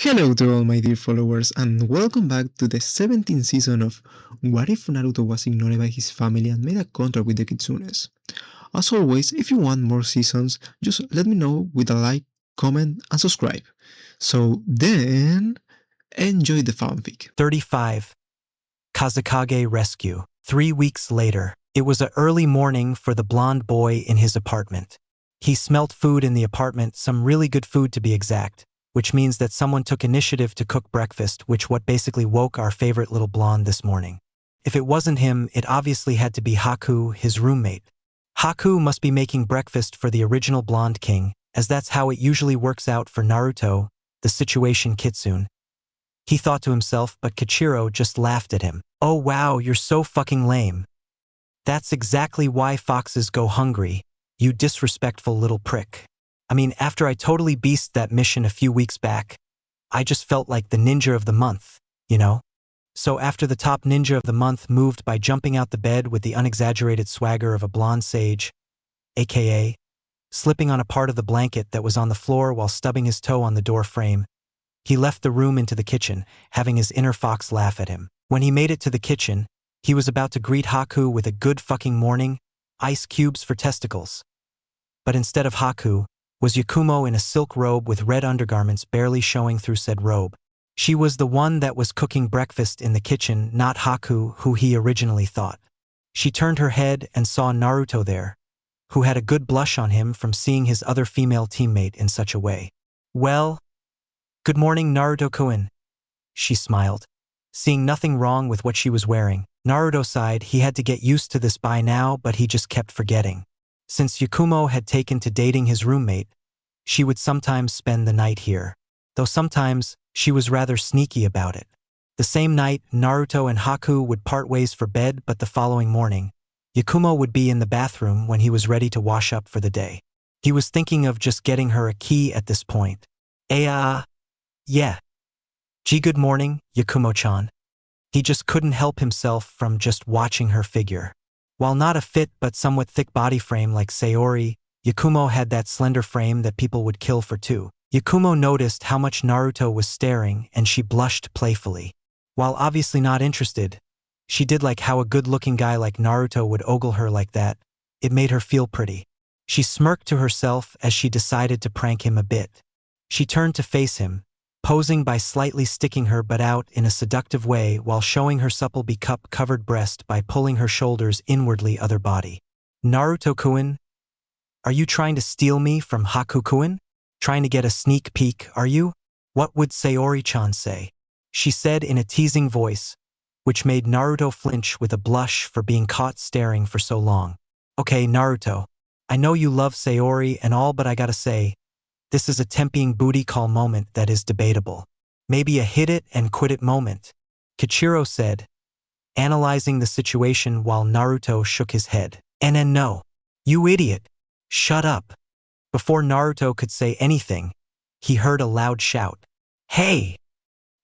Hello to all my dear followers and welcome back to the 17th season of What If Naruto Was Ignored by His Family and Made a Contract with the KITSUNE'S. As always, if you want more seasons, just let me know with a like, comment and subscribe. So then, enjoy the fanfic. 35. Kazekage Rescue. 3 weeks later, it was a early morning for the blonde boy in his apartment. He smelt food in the apartment, some really good food to be exact, which means that someone took initiative to cook breakfast, what basically woke our favorite little blonde this morning. If it wasn't him, it obviously had to be Haku, his roommate. Haku must be making breakfast for the original blonde king, as that's how it usually works out for Naruto, the situation Kitsune. He thought to himself, but Kichiro just laughed at him. Oh wow, you're so fucking lame. That's exactly why foxes go hungry, you disrespectful little prick. I mean, after I totally beasted that mission a few weeks back, I just felt like the ninja of the month, you know? So after the top ninja of the month moved by jumping out the bed with the unexaggerated swagger of a blonde sage, aka slipping on a part of the blanket that was on the floor while stubbing his toe on the door frame, he left the room into the kitchen, having his inner fox laugh at him. When he made it to the kitchen, he was about to greet Haku with a good fucking morning, ice cubes for testicles. But instead of Haku, was Yakumo in a silk robe with red undergarments barely showing through said robe. She was the one that was cooking breakfast in the kitchen, not Haku, who he originally thought. She turned her head and saw Naruto there, who had a good blush on him from seeing his other female teammate in such a way. Well, good morning, Naruto-kun, she smiled. Seeing nothing wrong with what she was wearing, Naruto sighed. He had to get used to this by now, but he just kept forgetting. Since Yakumo had taken to dating his roommate, she would sometimes spend the night here, though sometimes she was rather sneaky about it. The same night, Naruto and Haku would part ways for bed, but the following morning, Yakumo would be in the bathroom when he was ready to wash up for the day. He was thinking of just getting her a key at this point. Yeah. Gee, good morning, Yakumo-chan. He just couldn't help himself from just watching her figure. While not a fit but somewhat thick body frame like Sayori, Yakumo had that slender frame that people would kill for too. Yakumo noticed how much Naruto was staring and she blushed playfully. While obviously not interested, she did like how a good-looking guy like Naruto would ogle her like that. It made her feel pretty. She smirked to herself as she decided to prank him a bit. She turned to face him, posing by slightly sticking her butt out in a seductive way while showing her supple B-cup-covered breast by pulling her shoulders inwardly other body. Naruto-kun, are you trying to steal me from Haku-kun? Trying to get a sneak peek, are you? What would Sayori-chan say? She said in a teasing voice, which made Naruto flinch with a blush for being caught staring for so long. Okay, Naruto, I know you love Sayori and all, but I gotta say, this is a tempting booty call moment that is debatable. Maybe a hit it and quit it moment, Kichiro said, analyzing the situation while Naruto shook his head. No. You idiot. Shut up. Before Naruto could say anything, he heard a loud shout. Hey!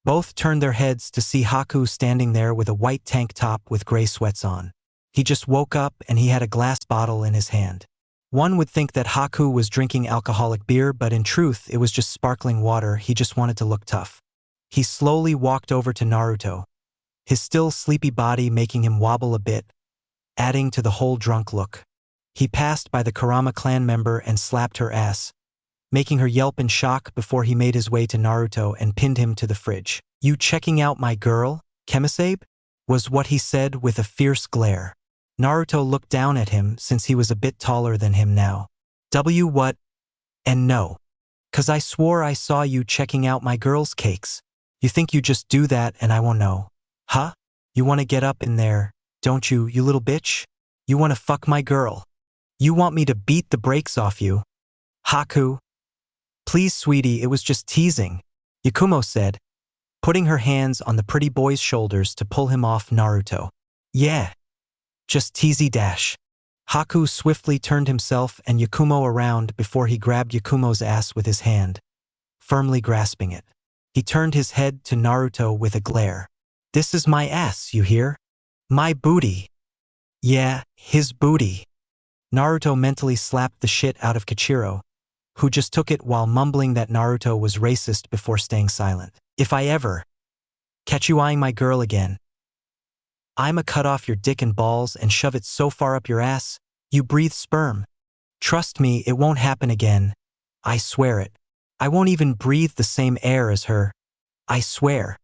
Both turned their heads to see Haku standing there with a white tank top with gray sweats on. He just woke up and he had a glass bottle in his hand. One would think that Haku was drinking alcoholic beer, but in truth, it was just sparkling water. He just wanted to look tough. He slowly walked over to Naruto, his still sleepy body making him wobble a bit, adding to the whole drunk look. He passed by the Kurama clan member and slapped her ass, making her yelp in shock before he made his way to Naruto and pinned him to the fridge. You checking out my girl, Kemisabe? Was what he said with a fierce glare. Naruto looked down at him since he was a bit taller than him now. What? And no. 'Cause I swore I saw you checking out my girl's cakes. You think you just do that and I won't know? Huh? You wanna get up in there, don't you, you little bitch? You wanna fuck my girl? You want me to beat the brakes off you? Haku? Please, sweetie, it was just teasing, Yakumo said, putting her hands on the pretty boy's shoulders to pull him off Naruto. Yeah. Just teasy dash. Haku swiftly turned himself and Yakumo around before he grabbed Yakumo's ass with his hand, firmly grasping it. He turned his head to Naruto with a glare. This is my ass, you hear? My booty. Yeah, his booty. Naruto mentally slapped the shit out of Kichiro, who just took it while mumbling that Naruto was racist before staying silent. If I ever catch you eyeing my girl again, I'ma cut off your dick and balls and shove it so far up your ass, you breathe sperm. Trust me, it won't happen again. I swear it. I won't even breathe the same air as her. I swear.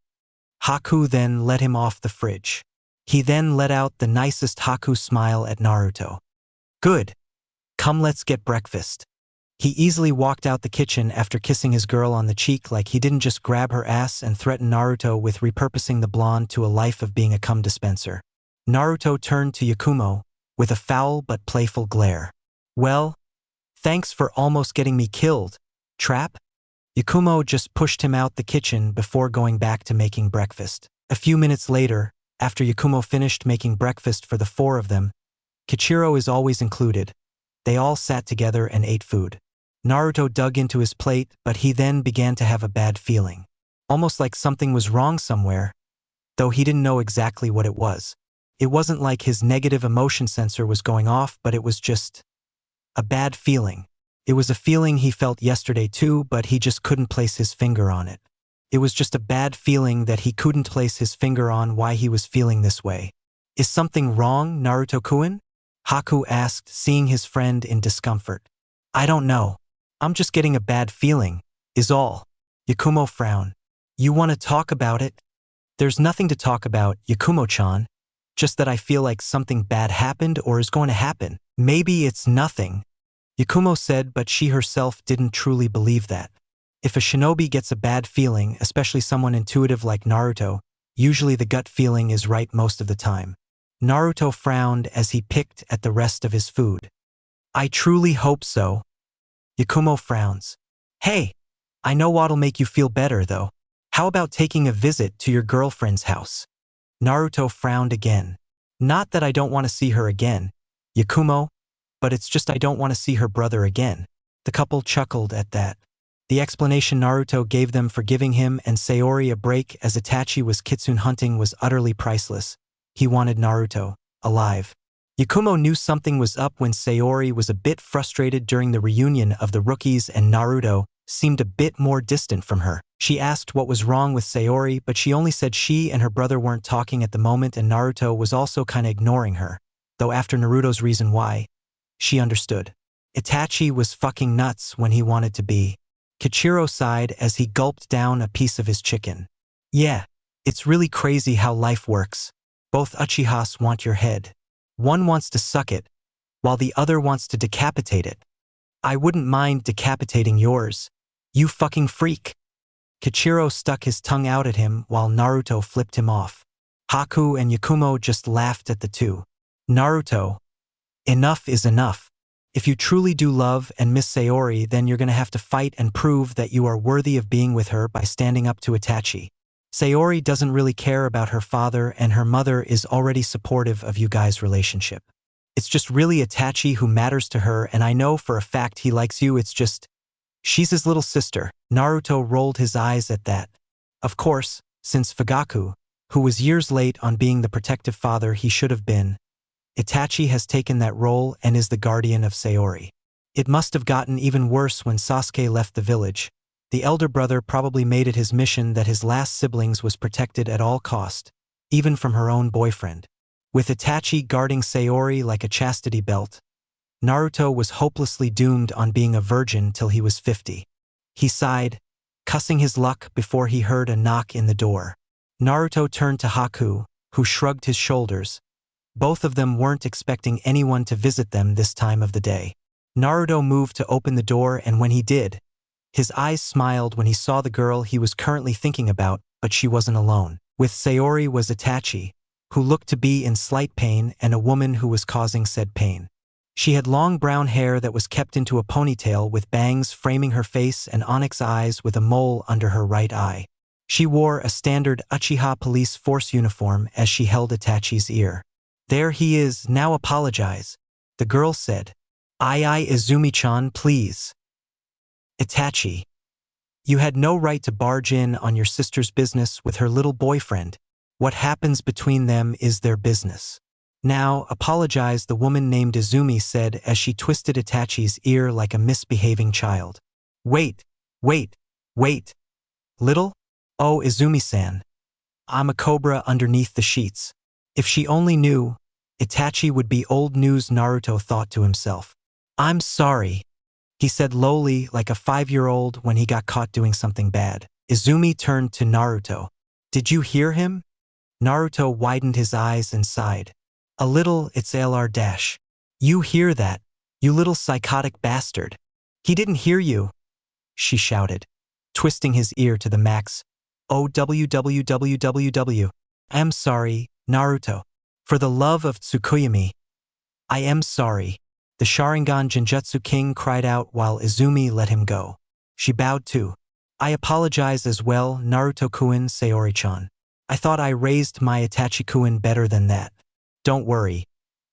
Haku then let him off the fridge. He then let out the nicest Haku smile at Naruto. Good. Come, let's get breakfast. He easily walked out the kitchen after kissing his girl on the cheek like he didn't just grab her ass and threaten Naruto with repurposing the blonde to a life of being a cum dispenser. Naruto turned to Yakumo with a foul but playful glare. Well, thanks for almost getting me killed, trap. Yakumo just pushed him out the kitchen before going back to making breakfast. A few minutes later, after Yakumo finished making breakfast for the four of them, Kichiro is always included. They all sat together and ate food. Naruto dug into his plate, but he then began to have a bad feeling. Almost like something was wrong somewhere, though he didn't know exactly what it was. It wasn't like his negative emotion sensor was going off, but it was just a bad feeling. It was a feeling he felt yesterday too, but he just couldn't place his finger on it. It was just a bad feeling that he couldn't place his finger on why he was feeling this way. Is something wrong, Naruto-kun? Haku asked, seeing his friend in discomfort. I don't know. I'm just getting a bad feeling, is all. Yakumo frowned. You want to talk about it? There's nothing to talk about, Yakumo-chan. Just that I feel like something bad happened or is going to happen. Maybe it's nothing, Yakumo said, but she herself didn't truly believe that. If a shinobi gets a bad feeling, especially someone intuitive like Naruto, usually the gut feeling is right most of the time. Naruto frowned as he picked at the rest of his food. I truly hope so. Yakumo frowns. Hey, I know what'll make you feel better though. How about taking a visit to your girlfriend's house? Naruto frowned again. Not that I don't want to see her again, Yakumo, but it's just I don't want to see her brother again. The couple chuckled at that. The explanation Naruto gave them for giving him and Sayori a break as Itachi was kitsune hunting was utterly priceless. He wanted Naruto alive. Yakumo knew something was up when Sayori was a bit frustrated during the reunion of the rookies and Naruto seemed a bit more distant from her. She asked what was wrong with Sayori, but she only said she and her brother weren't talking at the moment and Naruto was also kinda ignoring her. Though after Naruto's reason why, she understood. Itachi was fucking nuts when he wanted to be. Kichiro sighed as he gulped down a piece of his chicken. Yeah, it's really crazy how life works. Both Uchihas want your head. One wants to suck it, while the other wants to decapitate it. I wouldn't mind decapitating yours. You fucking freak. Kichiro stuck his tongue out at him while Naruto flipped him off. Haku and Yakumo just laughed at the two. Naruto, enough is enough. If you truly do love and miss Sayori, then you're gonna have to fight and prove that you are worthy of being with her by standing up to Itachi. Sayori doesn't really care about her father and her mother is already supportive of you guys' relationship. It's just really Itachi who matters to her and I know for a fact he likes you, it's just, she's his little sister. Naruto rolled his eyes at that. Of course, since Fugaku, who was years late on being the protective father he should have been, Itachi has taken that role and is the guardian of Sayori. It must have gotten even worse when Sasuke left the village. The elder brother probably made it his mission that his last siblings was protected at all cost, even from her own boyfriend. With Itachi guarding Sayori like a chastity belt, Naruto was hopelessly doomed on being a virgin till he was 50. He sighed, cussing his luck before he heard a knock in the door. Naruto turned to Haku, who shrugged his shoulders. Both of them weren't expecting anyone to visit them this time of the day. Naruto moved to open the door and when he did, his eyes smiled when he saw the girl he was currently thinking about, but she wasn't alone. With Sayori was Itachi, who looked to be in slight pain and a woman who was causing said pain. She had long brown hair that was kept into a ponytail with bangs framing her face and onyx eyes with a mole under her right eye. She wore a standard Uchiha police force uniform as she held Itachi's ear. There he is, now apologize, the girl said. Ai Izumi-chan, please. Itachi, you had no right to barge in on your sister's business with her little boyfriend. What happens between them is their business. Now, apologize, the woman named Izumi said as she twisted Itachi's ear like a misbehaving child. Wait, wait, wait. Little? Oh, Izumi-san. I'm a cobra underneath the sheets. If she only knew, Itachi would be old news, Naruto thought to himself. I'm sorry, he said lowly like a 5-year-old when he got caught doing something bad. Izumi turned to Naruto. Did you hear him? Naruto widened his eyes and sighed. A little, it's LR dash. You hear that, you little psychotic bastard. He didn't hear you, she shouted, twisting his ear to the max. Oh, www. I'm sorry, Naruto. For the love of Tsukuyomi. I am sorry. The Sharingan Genjutsu King cried out while Izumi let him go. She bowed too. I apologize as well, Naruto-kun, Sayori-chan. I thought I raised my Itachi-kun better than that. Don't worry.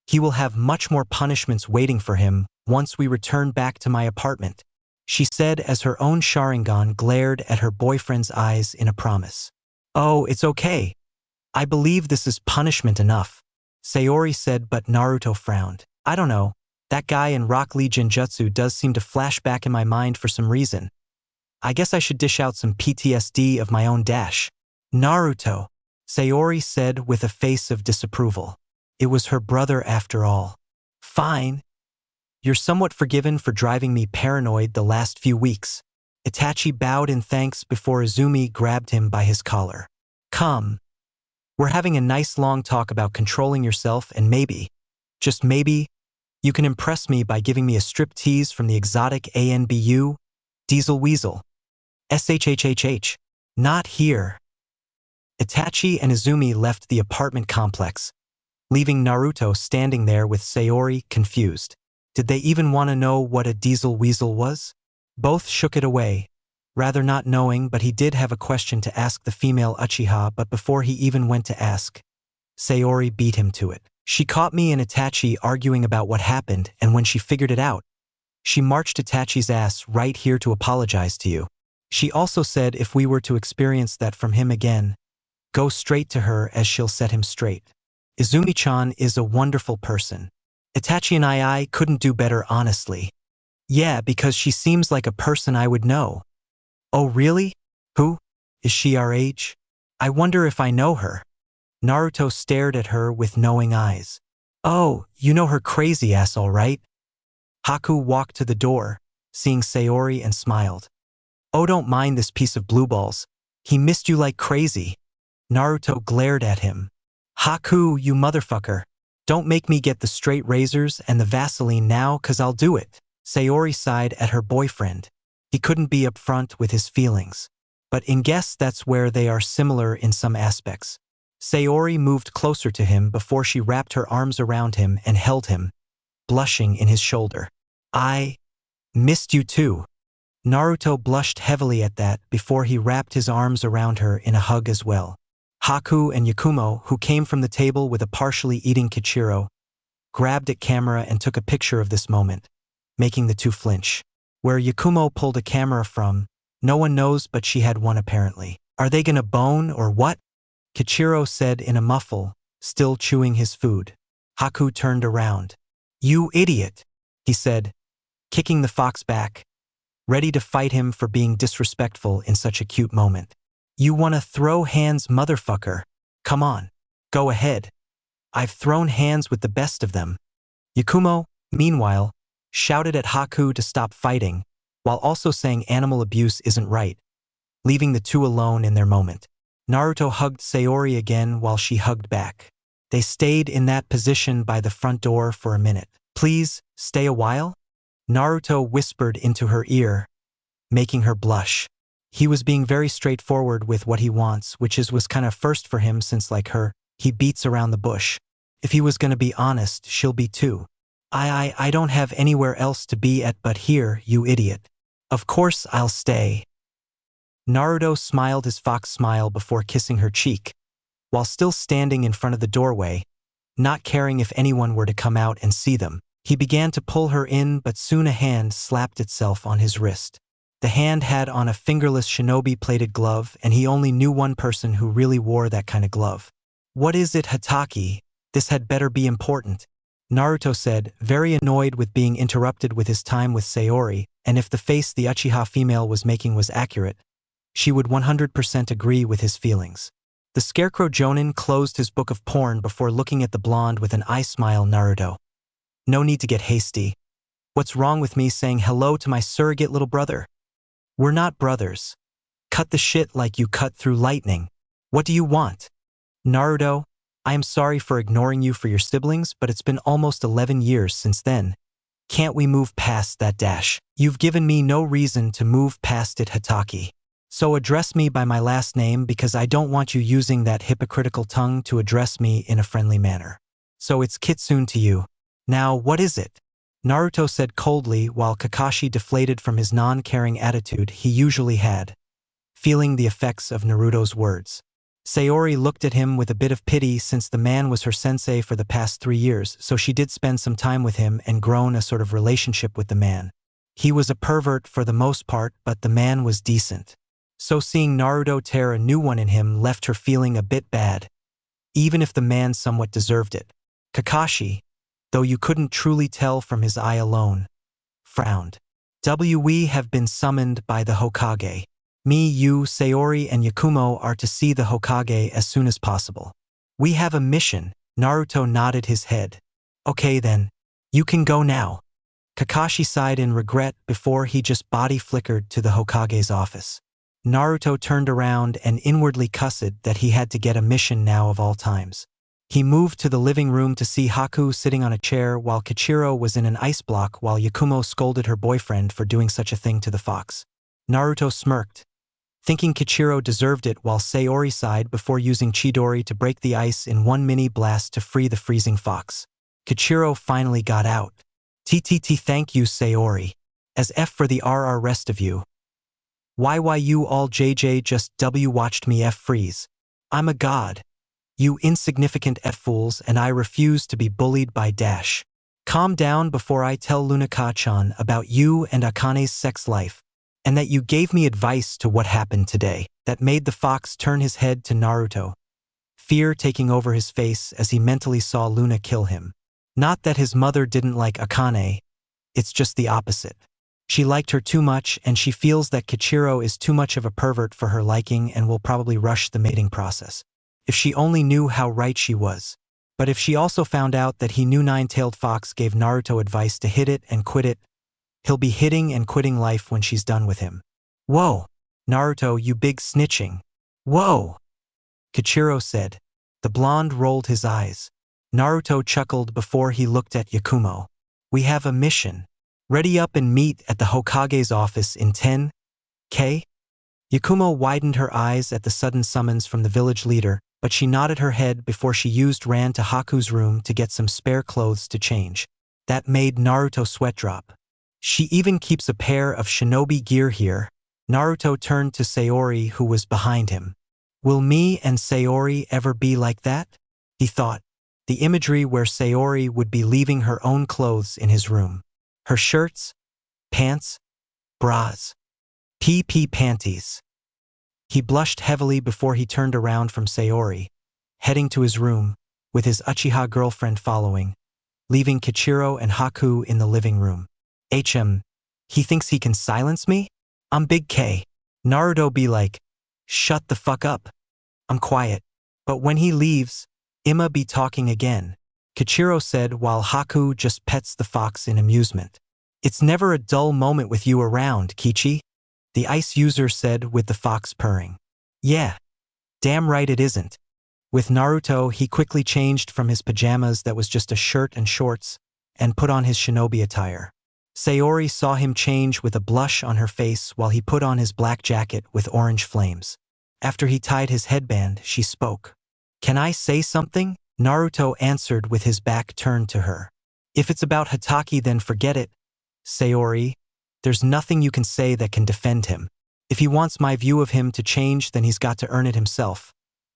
He will have much more punishments waiting for him once we return back to my apartment, she said as her own Sharingan glared at her boyfriend's eyes in a promise. Oh, it's okay. I believe this is punishment enough, Sayori said, but Naruto frowned. I don't know. That guy in Rock Lee Genjutsu does seem to flash back in my mind for some reason. I guess I should dish out some PTSD of my own dash. Naruto, Sayori said with a face of disapproval. It was her brother after all. Fine. You're somewhat forgiven for driving me paranoid the last few weeks. Itachi bowed in thanks before Izumi grabbed him by his collar. Come. We're having a nice long talk about controlling yourself and maybe, just maybe, you can impress me by giving me a strip tease from the exotic ANBU, Diesel Weasel. SHHHH. Not here. Itachi and Izumi left the apartment complex, leaving Naruto standing there with Sayori confused. Did they even want to know what a Diesel Weasel was? Both shook it away, rather not knowing, but he did have a question to ask the female Uchiha, but before he even went to ask, Sayori beat him to it. She caught me and Itachi arguing about what happened, and when she figured it out, she marched Itachi's ass right here to apologize to you. She also said if we were to experience that from him again, go straight to her as she'll set him straight. Izumi-chan is a wonderful person. Itachi and I couldn't do better, honestly. Yeah, because she seems like a person I would know. Oh really? Who? Is she our age? I wonder if I know her. Naruto stared at her with knowing eyes. Oh, you know her crazy ass all right? Haku walked to the door, seeing Sayori, and smiled. Oh, don't mind this piece of blue balls. He missed you like crazy. Naruto glared at him. Haku, you motherfucker. Don't make me get the straight razors and the Vaseline now, 'cause I'll do it. Sayori sighed at her boyfriend. He couldn't be upfront with his feelings. But in guess that's where they are similar in some aspects. Sayori moved closer to him before she wrapped her arms around him and held him, blushing in his shoulder. I missed you too. Naruto blushed heavily at that before he wrapped his arms around her in a hug as well. Haku and Yakumo, who came from the table with a partially eating Kichiro, grabbed at camera and took a picture of this moment, making the two flinch. Where Yakumo pulled a camera from, no one knows, but she had one apparently. Are they gonna bone or what? Kichiro said in a muffle, still chewing his food. Haku turned around. You idiot, he said, kicking the fox back, ready to fight him for being disrespectful in such a cute moment. You wanna throw hands, motherfucker? Come on, go ahead. I've thrown hands with the best of them. Yakumo, meanwhile, shouted at Haku to stop fighting, while also saying animal abuse isn't right, leaving the two alone in their moment. Naruto hugged Sayori again while she hugged back. They stayed in that position by the front door for a minute. Please, stay a while? Naruto whispered into her ear, making her blush. He was being very straightforward with what he wants, which was kind of first for him since, like her, he beats around the bush. If he was gonna be honest, she'll be too. I don't have anywhere else to be at but here, you idiot. Of course I'll stay. Naruto smiled his fox smile before kissing her cheek, while still standing in front of the doorway, not caring if anyone were to come out and see them. He began to pull her in, but soon a hand slapped itself on his wrist. The hand had on a fingerless shinobi-plated glove, and he only knew one person who really wore that kind of glove. What is it, Hataki? This had better be important, Naruto said, very annoyed with being interrupted with his time with Sayori, and if the face the Uchiha female was making was accurate, she would 100% agree with his feelings. The scarecrow Jonin closed his book of porn before looking at the blonde with an eye smile. Naruto. No need to get hasty. What's wrong with me saying hello to my surrogate little brother? We're not brothers. Cut the shit like you cut through lightning. What do you want? Naruto, I am sorry for ignoring you for your siblings, but it's been almost 11 years since then. Can't we move past that dash? You've given me no reason to move past it, Hataki. So address me by my last name because I don't want you using that hypocritical tongue to address me in a friendly manner. So it's Kitsune to you. Now, what is it? Naruto said coldly while Kakashi deflated from his non-caring attitude he usually had, feeling the effects of Naruto's words. Sayori looked at him with a bit of pity since the man was her sensei for the past 3 years, so she did spend some time with him and grown a sort of relationship with the man. He was a pervert for the most part, but the man was decent. So seeing Naruto tear a new one in him left her feeling a bit bad, even if the man somewhat deserved it. Kakashi, though you couldn't truly tell from his eye alone, frowned. We have been summoned by the Hokage. Me, you, Sayori, and Yakumo are to see the Hokage as soon as possible. We have a mission. Naruto nodded his head. Okay then, you can go now. Kakashi sighed in regret before he just body flickered to the Hokage's office. Naruto turned around and inwardly cussed that he had to get a mission now of all times. He moved to the living room to see Haku sitting on a chair while Kichiro was in an ice block while Yakumo scolded her boyfriend for doing such a thing to the fox. Naruto smirked, thinking Kichiro deserved it while Sayori sighed before using Chidori to break the ice in one mini blast to free the freezing fox. Kichiro finally got out. TTT thank you Sayori. As F for the RR rest of you. Why you all JJ just watched me F freeze. I'm a god. You insignificant F-fools and I refuse to be bullied by Dash. Calm down before I tell Lunaka-chan about you and Akane's sex life, and that you gave me advice to what happened today. That made the fox turn his head to Naruto, fear taking over his face as he mentally saw Luna kill him. Not that his mother didn't like Akane, it's just the opposite. She liked her too much and she feels that Kichiro is too much of a pervert for her liking and will probably rush the mating process. If she only knew how right she was. But if she also found out that he knew Nine-Tailed Fox gave Naruto advice to hit it and quit it, he'll be hitting and quitting life when she's done with him. Whoa, Naruto, you big snitching. Whoa, Kichiro said. The blonde rolled his eyes. Naruto chuckled before he looked at Yakumo. We have a mission. Ready up and meet at the Hokage's office in 10K? Yakumo widened her eyes at the sudden summons from the village leader, but she nodded her head before she ran to Haku's room to get some spare clothes to change. That made Naruto sweat drop. She even keeps a pair of shinobi gear here. Naruto turned to Sayori who was behind him. Will me and Sayori ever be like that? He thought. The imagery where Sayori would be leaving her own clothes in his room. Her shirts, pants, bras, PP panties. He blushed heavily before he turned around from Sayori, heading to his room, with his Uchiha girlfriend following, leaving Kichiro and Haku in the living room. He thinks he can silence me? I'm Big K. Naruto be like, shut the fuck up. I'm quiet. But when he leaves, Ima be talking again. Kichiro said while Haku just pets the fox in amusement. It's never a dull moment with you around, Kichi. The ice user said with the fox purring. Yeah. Damn right it isn't. With Naruto, he quickly changed from his pajamas that was just a shirt and shorts, and put on his shinobi attire. Sayori saw him change with a blush on her face while he put on his black jacket with orange flames. After he tied his headband, she spoke. Can I say something? Naruto answered with his back turned to her. If it's about Hataki then forget it, Sayori. There's nothing you can say that can defend him. If he wants my view of him to change then he's got to earn it himself.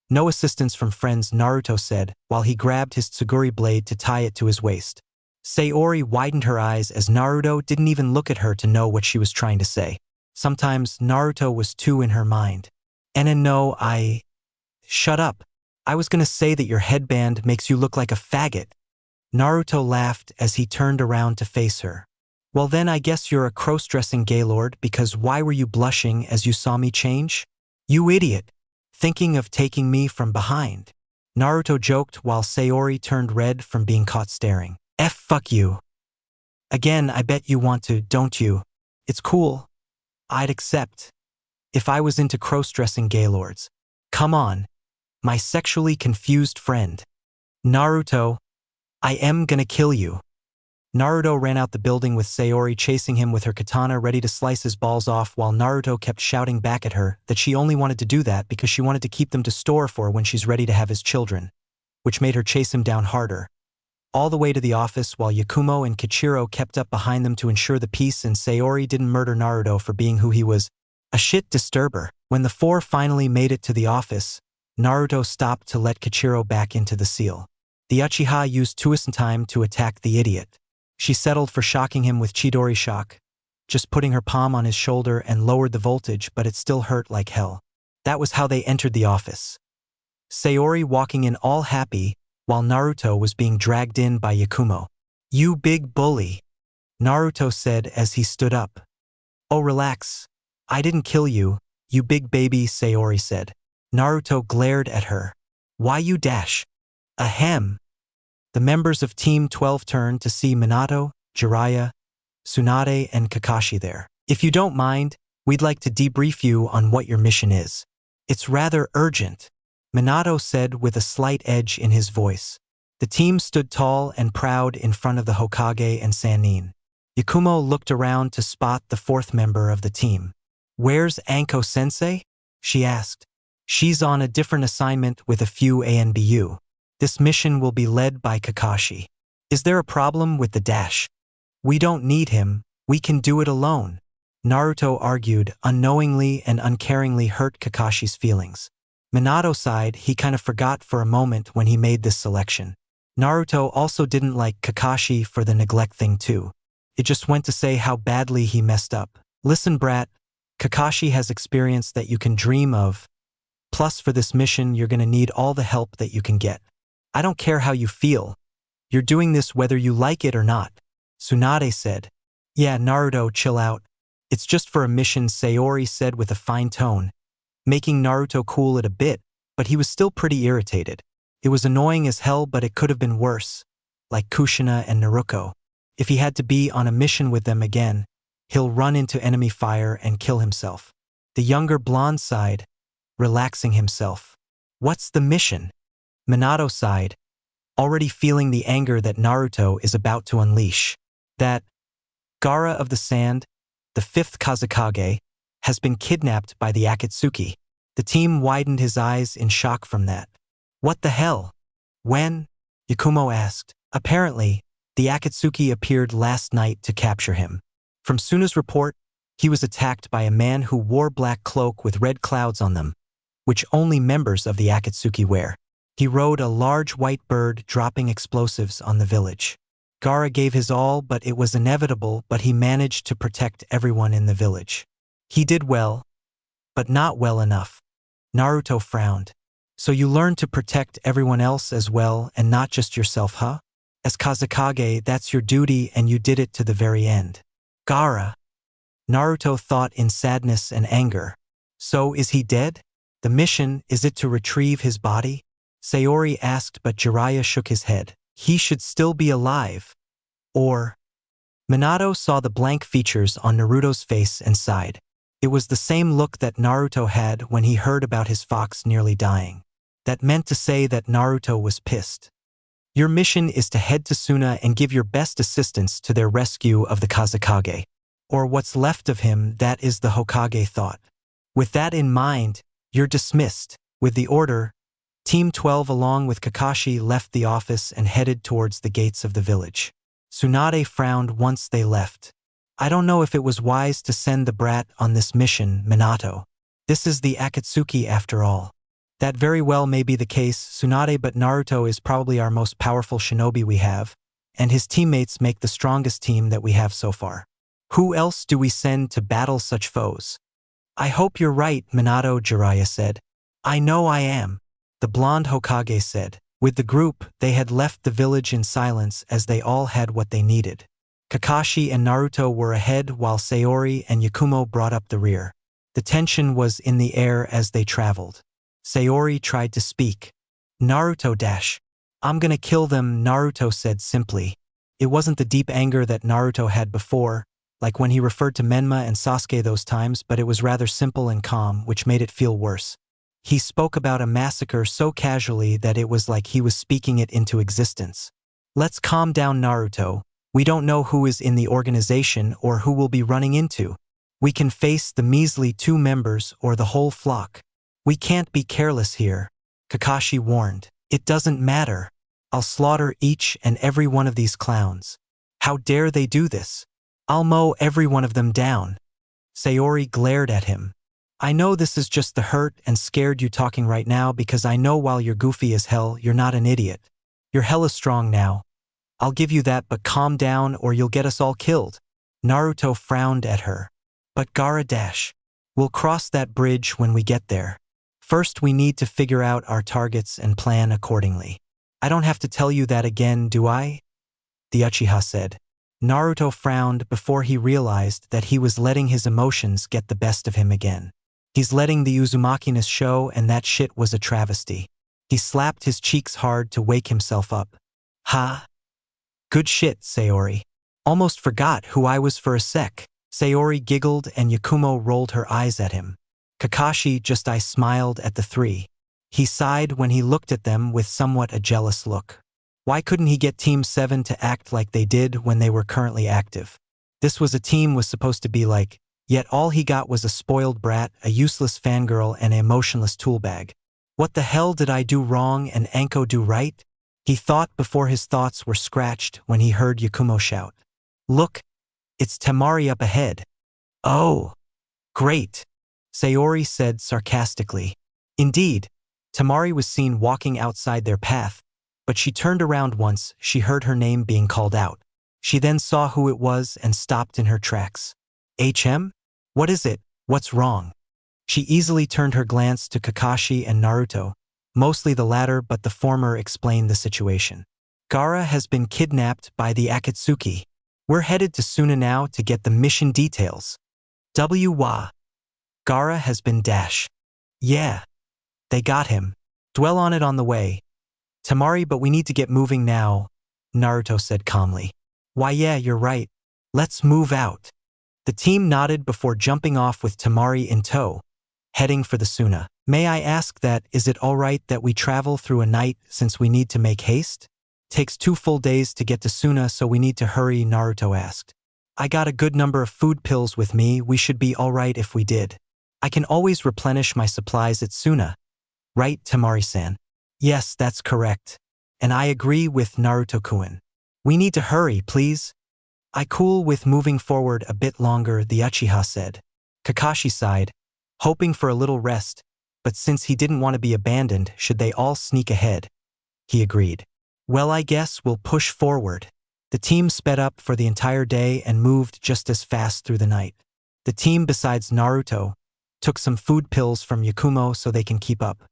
No assistance from friends, Naruto said, while he grabbed his tsuguri blade to tie it to his waist. Sayori widened her eyes as Naruto didn't even look at her to know what she was trying to say. Sometimes Naruto was too in her mind. No, Shut up. I was gonna say that your headband makes you look like a faggot. Naruto laughed as he turned around to face her. Well then I guess you're a cross-dressing gaylord because why were you blushing as you saw me change? You idiot! Thinking of taking me from behind. Naruto joked while Sayori turned red from being caught staring. Fuck you. Again, I bet you want to, don't you? It's cool. I'd accept. If I was into cross-dressing gaylords. Come on. My sexually confused friend. Naruto, I am gonna kill you. Naruto ran out the building with Sayori chasing him with her katana ready to slice his balls off while Naruto kept shouting back at her that she only wanted to do that because she wanted to keep them to store for when she's ready to have his children, which made her chase him down harder. All the way to the office while Yakumo and Kichiro kept up behind them to ensure the peace and Sayori didn't murder Naruto for being who he was, a shit disturber. When the four finally made it to the office, Naruto stopped to let Kichiro back into the seal. The Uchiha used Tsunade's time to attack the idiot. She settled for shocking him with Chidori shock, just putting her palm on his shoulder and lowered the voltage, but it still hurt like hell. That was how they entered the office. Sayori walking in all happy, while Naruto was being dragged in by Yakumo. You big bully, Naruto said as he stood up. Oh relax, I didn't kill you, you big baby, Sayori said. Naruto glared at her. Why you dash? Ahem. The members of Team 12 turned to see Minato, Jiraiya, Tsunade, and Kakashi there. If you don't mind, we'd like to debrief you on what your mission is. It's rather urgent, Minato said with a slight edge in his voice. The team stood tall and proud in front of the Hokage and Sannin. Yakumo looked around to spot the fourth member of the team. Where's Anko-sensei? She asked. She's on a different assignment with a few ANBU. This mission will be led by Kakashi. Is there a problem with the dash? We don't need him, we can do it alone. Naruto argued, unknowingly and uncaringly hurt Kakashi's feelings. Minato sighed, he kind of forgot for a moment when he made this selection. Naruto also didn't like Kakashi for the neglect thing too. It just went to say how badly he messed up. Listen brat, Kakashi has experience that you can dream of. Plus for this mission you're gonna need all the help that you can get. I don't care how you feel. You're doing this whether you like it or not, Tsunade said. Yeah, Naruto, chill out. It's just for a mission, Sayori said with a fine tone, making Naruto cool it a bit, but he was still pretty irritated. It was annoying as hell, but it could have been worse, like Kushina and Naruto. If he had to be on a mission with them again, he'll run into enemy fire and kill himself. The younger blonde sighed, relaxing himself. What's the mission? Minato sighed, already feeling the anger that Naruto is about to unleash. That Gaara of the Sand, the fifth Kazekage, has been kidnapped by the Akatsuki. The team widened his eyes in shock from that. What the hell? When? Yakumo asked. Apparently, the Akatsuki appeared last night to capture him. From Tsunade's report, he was attacked by a man who wore black cloak with red clouds on them, which only members of the Akatsuki wear. He rode a large white bird dropping explosives on the village. Gaara gave his all, but it was inevitable, but he managed to protect everyone in the village. He did well, but not well enough. Naruto frowned. So you learned to protect everyone else as well and not just yourself, huh? As Kazekage, that's your duty and you did it to the very end. Gaara. Naruto thought in sadness and anger. So is he dead? The mission, is it to retrieve his body? Sayori asked, but Jiraiya shook his head. He should still be alive. Or... Minato saw the blank features on Naruto's face and sighed. It was the same look that Naruto had when he heard about his fox nearly dying. That meant to say that Naruto was pissed. Your mission is to head to Tsunade and give your best assistance to their rescue of the Kazekage. Or what's left of him, that is the Hokage thought. With that in mind, you're dismissed. With the order, Team 12 along with Kakashi left the office and headed towards the gates of the village. Tsunade frowned once they left. I don't know if it was wise to send the brat on this mission, Minato. This is the Akatsuki after all. That very well may be the case, Tsunade, but Naruto is probably our most powerful shinobi we have, and his teammates make the strongest team that we have so far. Who else do we send to battle such foes? I hope you're right, Minato, Jiraiya said. I know I am. The blonde Hokage said. With the group, they had left the village in silence as they all had what they needed. Kakashi and Naruto were ahead while Sayori and Yakumo brought up the rear. The tension was in the air as they traveled. Sayori tried to speak. Naruto dash. I'm gonna kill them, Naruto said simply. It wasn't the deep anger that Naruto had before, like when he referred to Menma and Sasuke those times, but it was rather simple and calm, which made it feel worse. He spoke about a massacre so casually that it was like he was speaking it into existence. Let's calm down, Naruto. We don't know who is in the organization or who we'll be running into. We can face the measly 2 members or the whole flock. We can't be careless here, Kakashi warned. It doesn't matter. I'll slaughter each and every one of these clowns. How dare they do this? I'll mow every one of them down. Sayori glared at him. I know this is just the hurt and scared you talking right now because I know while you're goofy as hell, you're not an idiot. You're hella strong now. I'll give you that, but calm down or you'll get us all killed. Naruto frowned at her. But Gaara dash. We'll cross that bridge when we get there. First we need to figure out our targets and plan accordingly. I don't have to tell you that again, do I? The Uchiha said. Naruto frowned before he realized that he was letting his emotions get the best of him again. He's letting the Uzumakiness show, and that shit was a travesty. He slapped his cheeks hard to wake himself up. Ha! Good shit, Sayori. Almost forgot who I was for a sec. Sayori giggled and Yakumo rolled her eyes at him. Kakashi just smiled at the 3. He sighed when he looked at them with somewhat a jealous look. Why couldn't he get Team 7 to act like they did when they were currently active? This was a team was supposed to be like, yet all he got was a spoiled brat, a useless fangirl, and an emotionless toolbag. What the hell did I do wrong and Anko do right? He thought before his thoughts were scratched when he heard Yakumo shout. Look, it's Temari up ahead. Oh, great, Sayori said sarcastically. Indeed, Temari was seen walking outside their path, but she turned around once she heard her name being called out. She then saw who it was and stopped in her tracks. HM? What is it? What's wrong? She easily turned her glance to Kakashi and Naruto, mostly the latter, but the former explained the situation. Gaara has been kidnapped by the Akatsuki. We're headed to Tsunade now to get the mission details. Wa. Gaara has been dash. Yeah. They got him. Dwell on it on the way. Temari, but we need to get moving now, Naruto said calmly. Why yeah, you're right. Let's move out. The team nodded before jumping off with Temari in tow, heading for the Tsunade. May I ask that, is it alright that we travel through a night since we need to make haste? Takes 2 full days to get to Tsunade, so we need to hurry, Naruto asked. I got a good number of food pills with me, we should be alright if we did. I can always replenish my supplies at Tsunade. Right, Temari-san? Yes, that's correct. And I agree with Naruto-kun. We need to hurry, please. I cool with moving forward a bit longer, the Uchiha said. Kakashi sighed, hoping for a little rest, but since he didn't want to be abandoned should they all sneak ahead, he agreed. Well, I guess we'll push forward. The team sped up for the entire day and moved just as fast through the night. The team, besides Naruto, took some food pills from Yakumo so they can keep up.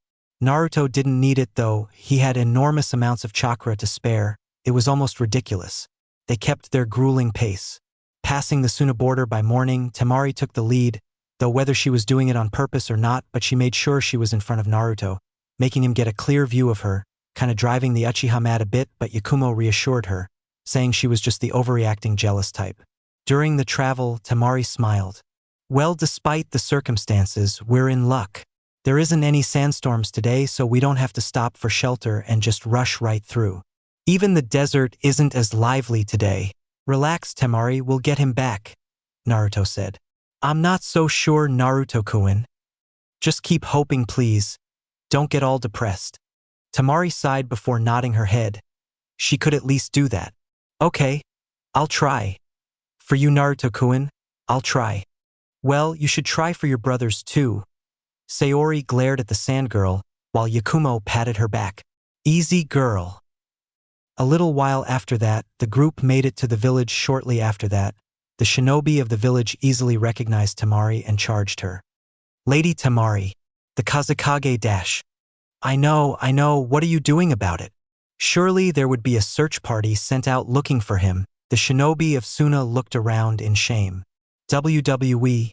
Naruto didn't need it though, he had enormous amounts of chakra to spare. It was almost ridiculous. They kept their grueling pace. Passing the Tsunade border by morning, Temari took the lead, though whether she was doing it on purpose or not, but she made sure she was in front of Naruto, making him get a clear view of her, kinda driving the Uchiha mad a bit, but Yakumo reassured her, saying she was just the overreacting jealous type. During the travel, Temari smiled. Well, despite the circumstances, we're in luck. There isn't any sandstorms today, so we don't have to stop for shelter and just rush right through. Even the desert isn't as lively today. Relax, Temari, we'll get him back, Naruto said. I'm not so sure, Naruto-kun. Just keep hoping, please. Don't get all depressed. Temari sighed before nodding her head. She could at least do that. Okay, I'll try. For you, Naruto-kun, I'll try. Well, you should try for your brothers too. Sayori glared at the sand girl, while Yakumo patted her back. Easy girl. A little while after that, the group made it to the village. Shortly after that, the shinobi of the village easily recognized Temari and charged her. Lady Temari, the Kazekage dash. I know, what are you doing about it? Surely there would be a search party sent out looking for him, The shinobi of Tsuna looked around in shame. WWE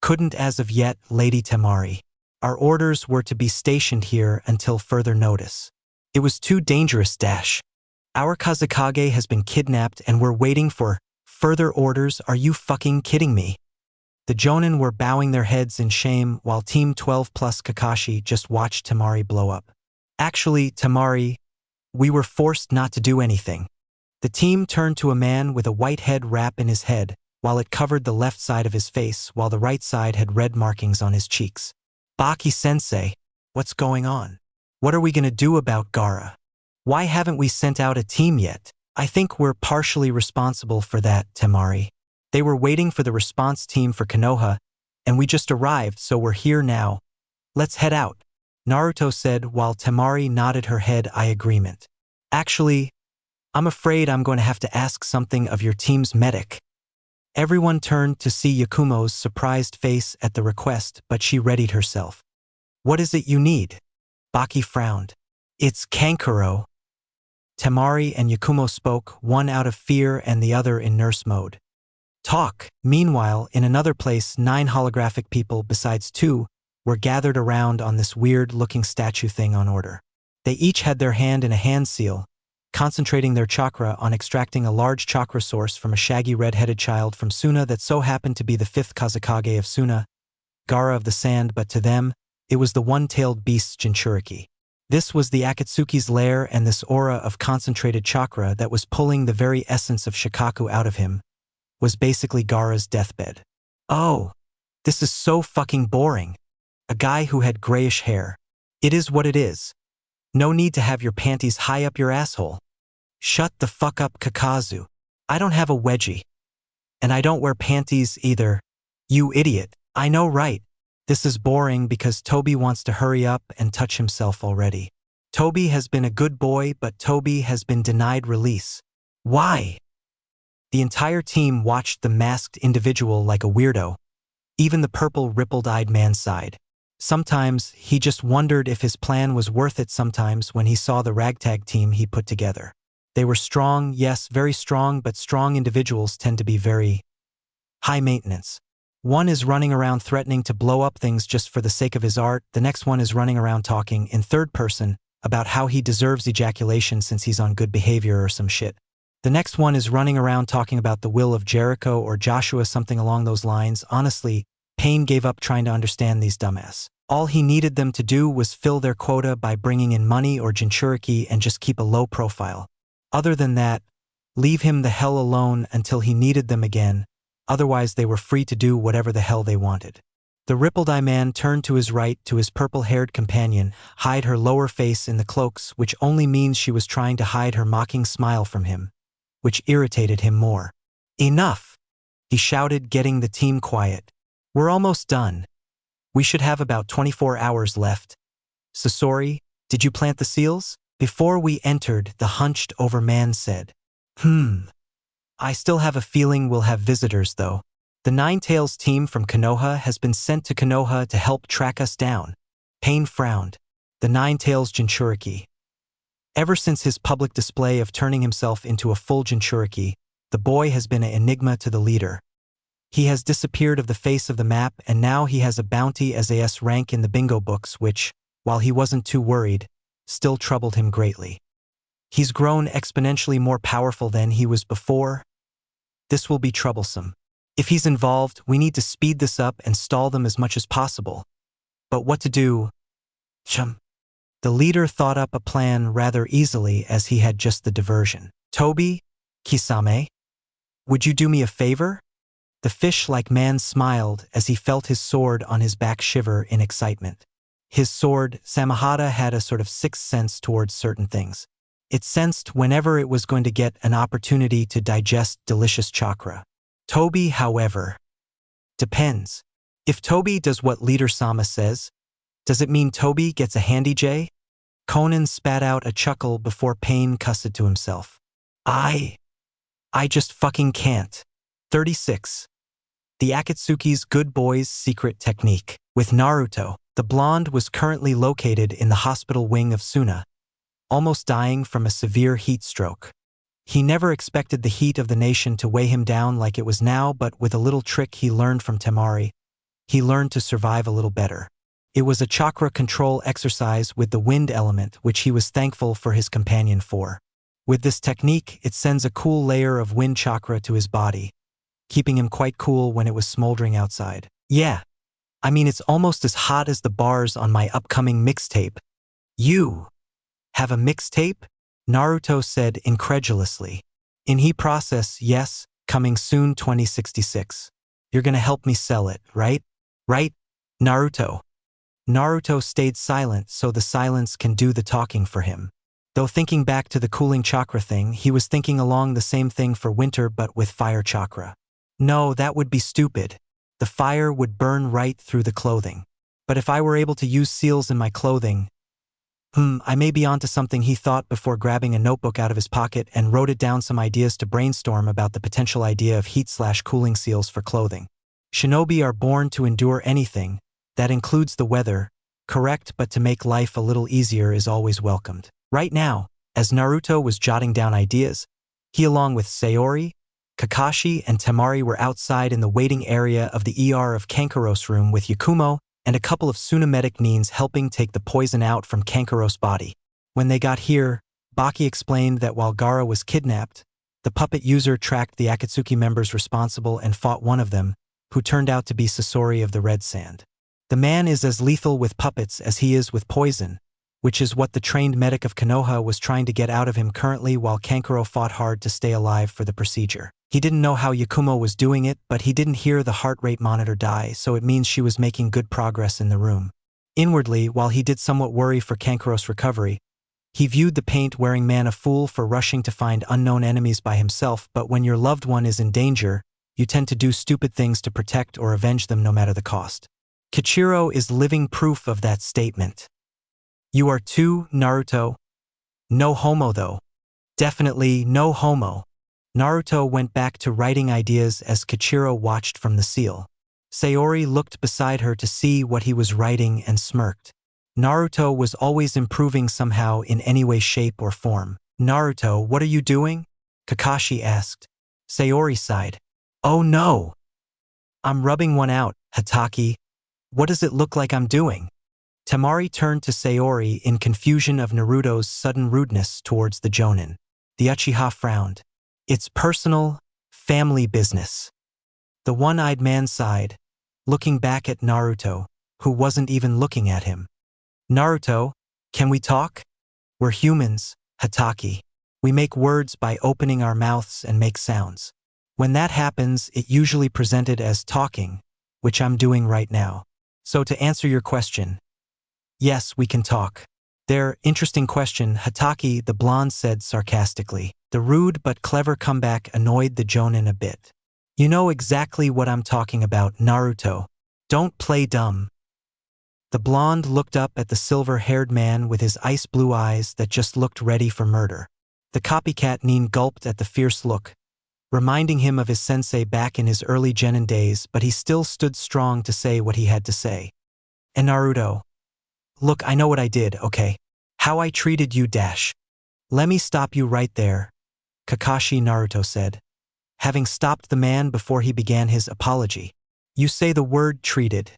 couldn't as of yet, Lady Temari. Our orders were to be stationed here until further notice. It was too dangerous. Our Kazekage has been kidnapped and we're waiting for further orders. Are you fucking kidding me? The Jonin were bowing their heads in shame while Team 12 plus Kakashi just watched Temari blow up. Actually, Temari, we were forced not to do anything. The team turned to a man with a white head wrap in his head, while it covered the left side of his face while the right side had red markings on his cheeks. Baki-sensei, what's going on? What are we gonna do about Gaara? Why haven't we sent out a team yet? I think we're partially responsible for that, Temari. They were waiting for the response team for Konoha, and we just arrived, so we're here now. Let's head out, Naruto said while Temari nodded her head in agreement. Actually, I'm afraid I'm going to have to ask something of your team's medic. Everyone turned to see Yakumo's surprised face at the request, but she readied herself. What is it you need? Baki frowned. It's Kankuro. Temari and Yakumo spoke, one out of fear and the other in nurse mode. Talk. Meanwhile, in another place, 9 holographic people besides 2 were gathered around on this weird-looking statue thing on order. They each had their hand in a hand seal, concentrating their chakra on extracting a large chakra source from a shaggy red-headed child from Tsuna that so happened to be the 5th Kazekage of Tsuna, Gaara of the Sand, but to them, it was the one-tailed beast's Jinchuriki. This was the Akatsuki's lair, and this aura of concentrated chakra that was pulling the very essence of Shikaku out of him was basically Gaara's deathbed. Oh, this is so fucking boring. A guy who had grayish hair. It is what it is. No need to have your panties high up your asshole. Shut the fuck up, Kakazu. I don't have a wedgie. And I don't wear panties either. You idiot. I know, right? This is boring because Toby wants to hurry up and touch himself already. Toby has been a good boy, but Toby has been denied release. Why? The entire team watched the masked individual like a weirdo. Even the purple rippled-eyed man sighed. Sometimes he just wondered if his plan was worth it sometimes when he saw the ragtag team he put together. They were strong, yes, very strong, but strong individuals tend to be very high maintenance. One is running around threatening to blow up things just for the sake of his art. The next one is running around talking in third person about how he deserves ejaculation since he's on good behavior or some shit. The next one is running around talking about the will of Jericho or Joshua, something along those lines. Honestly, Payne gave up trying to understand these dumbass. All he needed them to do was fill their quota by bringing in money or Jinchuriki and just keep a low profile. Other than that, leave him the hell alone until he needed them again, otherwise they were free to do whatever the hell they wanted. The rippled-eye man turned to his right to his purple-haired companion, hide her lower face in the cloaks, which only means she was trying to hide her mocking smile from him, which irritated him more. Enough! He shouted, getting the team quiet. We're almost done. We should have about 24 hours left. Sasori, did you plant the seals? Before we entered, the hunched-over man said. I still have a feeling we'll have visitors, though. The Nine Tails team from Konoha has been sent to Konoha to help track us down. Pain frowned. The Nine Tails Jinchuriki. Ever since his public display of turning himself into a full Jinchuriki, the boy has been an enigma to the leader. He has disappeared of the face of the map, and now he has a bounty as AS rank in the bingo books, which, while he wasn't too worried, still troubled him greatly. He's grown exponentially more powerful than he was before. This will be troublesome. If he's involved, we need to speed this up and stall them as much as possible. But what to do? The leader thought up a plan rather easily as he had just the diversion. Toby, Kisame, would you do me a favor? The fish-like man smiled as he felt his sword on his back shiver in excitement. His sword, Samahata, had a sort of sixth sense towards certain things. It sensed whenever it was going to get an opportunity to digest delicious chakra. Toby, however, depends. If Toby does what Leader Sama says, does it mean Toby gets a handy J? Conan spat out a chuckle before Pain cussed to himself. I just fucking can't. 36. The Akatsuki's Good Boy's Secret Technique. With Naruto, the blonde was currently located in the hospital wing of Tsuna, almost dying from a severe heat stroke. He never expected the heat of the nation to weigh him down like it was now, but with a little trick he learned from Temari, he learned to survive a little better. It was a chakra control exercise with the wind element, which he was thankful for his companion for. With this technique, it sends a cool layer of wind chakra to his body, keeping him quite cool when it was smoldering outside. Yeah, I mean it's almost as hot as the bars on my upcoming mixtape. You have a mixtape? Naruto said incredulously. In he process, yes, coming soon 2066. You're gonna help me sell it, right? Right? Naruto. Naruto stayed silent so the silence can do the talking for him. Though thinking back to the cooling chakra thing, he was thinking along the same thing for winter but with fire chakra. No, that would be stupid. The fire would burn right through the clothing. But if I were able to use seals in my clothing, I may be onto something, he thought before grabbing a notebook out of his pocket and wrote it down, some ideas to brainstorm about the potential idea of heat/cooling seals for clothing. Shinobi are born to endure anything, that includes the weather, correct, but to make life a little easier is always welcomed. Right now, as Naruto was jotting down ideas, he along with Sayori, Kakashi, and Temari were outside in the waiting area of the ER of Kankaro's room with Yakumo and a couple of Tsunade nines helping take the poison out from Kankaro's body. When they got here, Baki explained that while Gaara was kidnapped, the puppet user tracked the Akatsuki members responsible and fought one of them, who turned out to be Sasori of the Red Sand. The man is as lethal with puppets as he is with poison, which is what the trained medic of Konoha was trying to get out of him currently while Kankuro fought hard to stay alive for the procedure. He didn't know how Yakumo was doing it, but he didn't hear the heart rate monitor die, so it means she was making good progress in the room. Inwardly, while he did somewhat worry for Kankuro's recovery, he viewed the paint-wearing man a fool for rushing to find unknown enemies by himself, but when your loved one is in danger, you tend to do stupid things to protect or avenge them no matter the cost. Kichiro is living proof of that statement. You are too, Naruto. No homo though. Definitely no homo. Naruto went back to writing ideas as Kichiro watched from the seal. Sayori looked beside her to see what he was writing and smirked. Naruto was always improving somehow in any way, shape, or form. Naruto, what are you doing? Kakashi asked. Sayori sighed. Oh no! I'm rubbing one out, Hatake. What does it look like I'm doing? Temari turned to Sayori in confusion of Naruto's sudden rudeness towards the Jonin. The Uchiha frowned. It's personal, family business. The one-eyed man sighed, looking back at Naruto, who wasn't even looking at him. Naruto, can we talk? We're humans, Hatake. We make words by opening our mouths and make sounds. When that happens, it usually presented as talking, which I'm doing right now. So to answer your question, yes, we can talk. Interesting question, Hatake, the blonde said sarcastically. The rude but clever comeback annoyed the Jonin a bit. You know exactly what I'm talking about, Naruto. Don't play dumb. The blonde looked up at the silver-haired man with his ice-blue eyes that just looked ready for murder. The copycat nin gulped at the fierce look, reminding him of his sensei back in his early genin days, but he still stood strong to say what he had to say. And Naruto, look, I know what I did, okay? How I treated you dash. Let me stop you right there, Kakashi, Naruto said, having stopped the man before he began his apology. You say the word treated.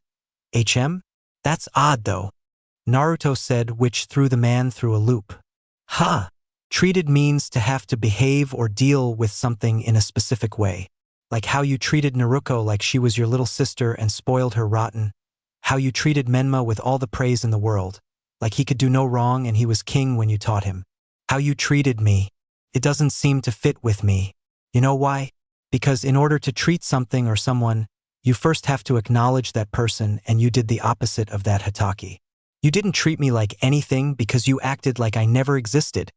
HM? That's odd though, Naruto said, which threw the man through a loop. Huh. Treated means to have to behave or deal with something in a specific way. Like how you treated Naruko like she was your little sister and spoiled her rotten. How you treated Menma with all the praise in the world, like he could do no wrong and he was king when you taught him. How you treated me. It doesn't seem to fit with me. You know why? Because in order to treat something or someone, you first have to acknowledge that person, and you did the opposite of that, Hatake. You didn't treat me like anything because you acted like I never existed.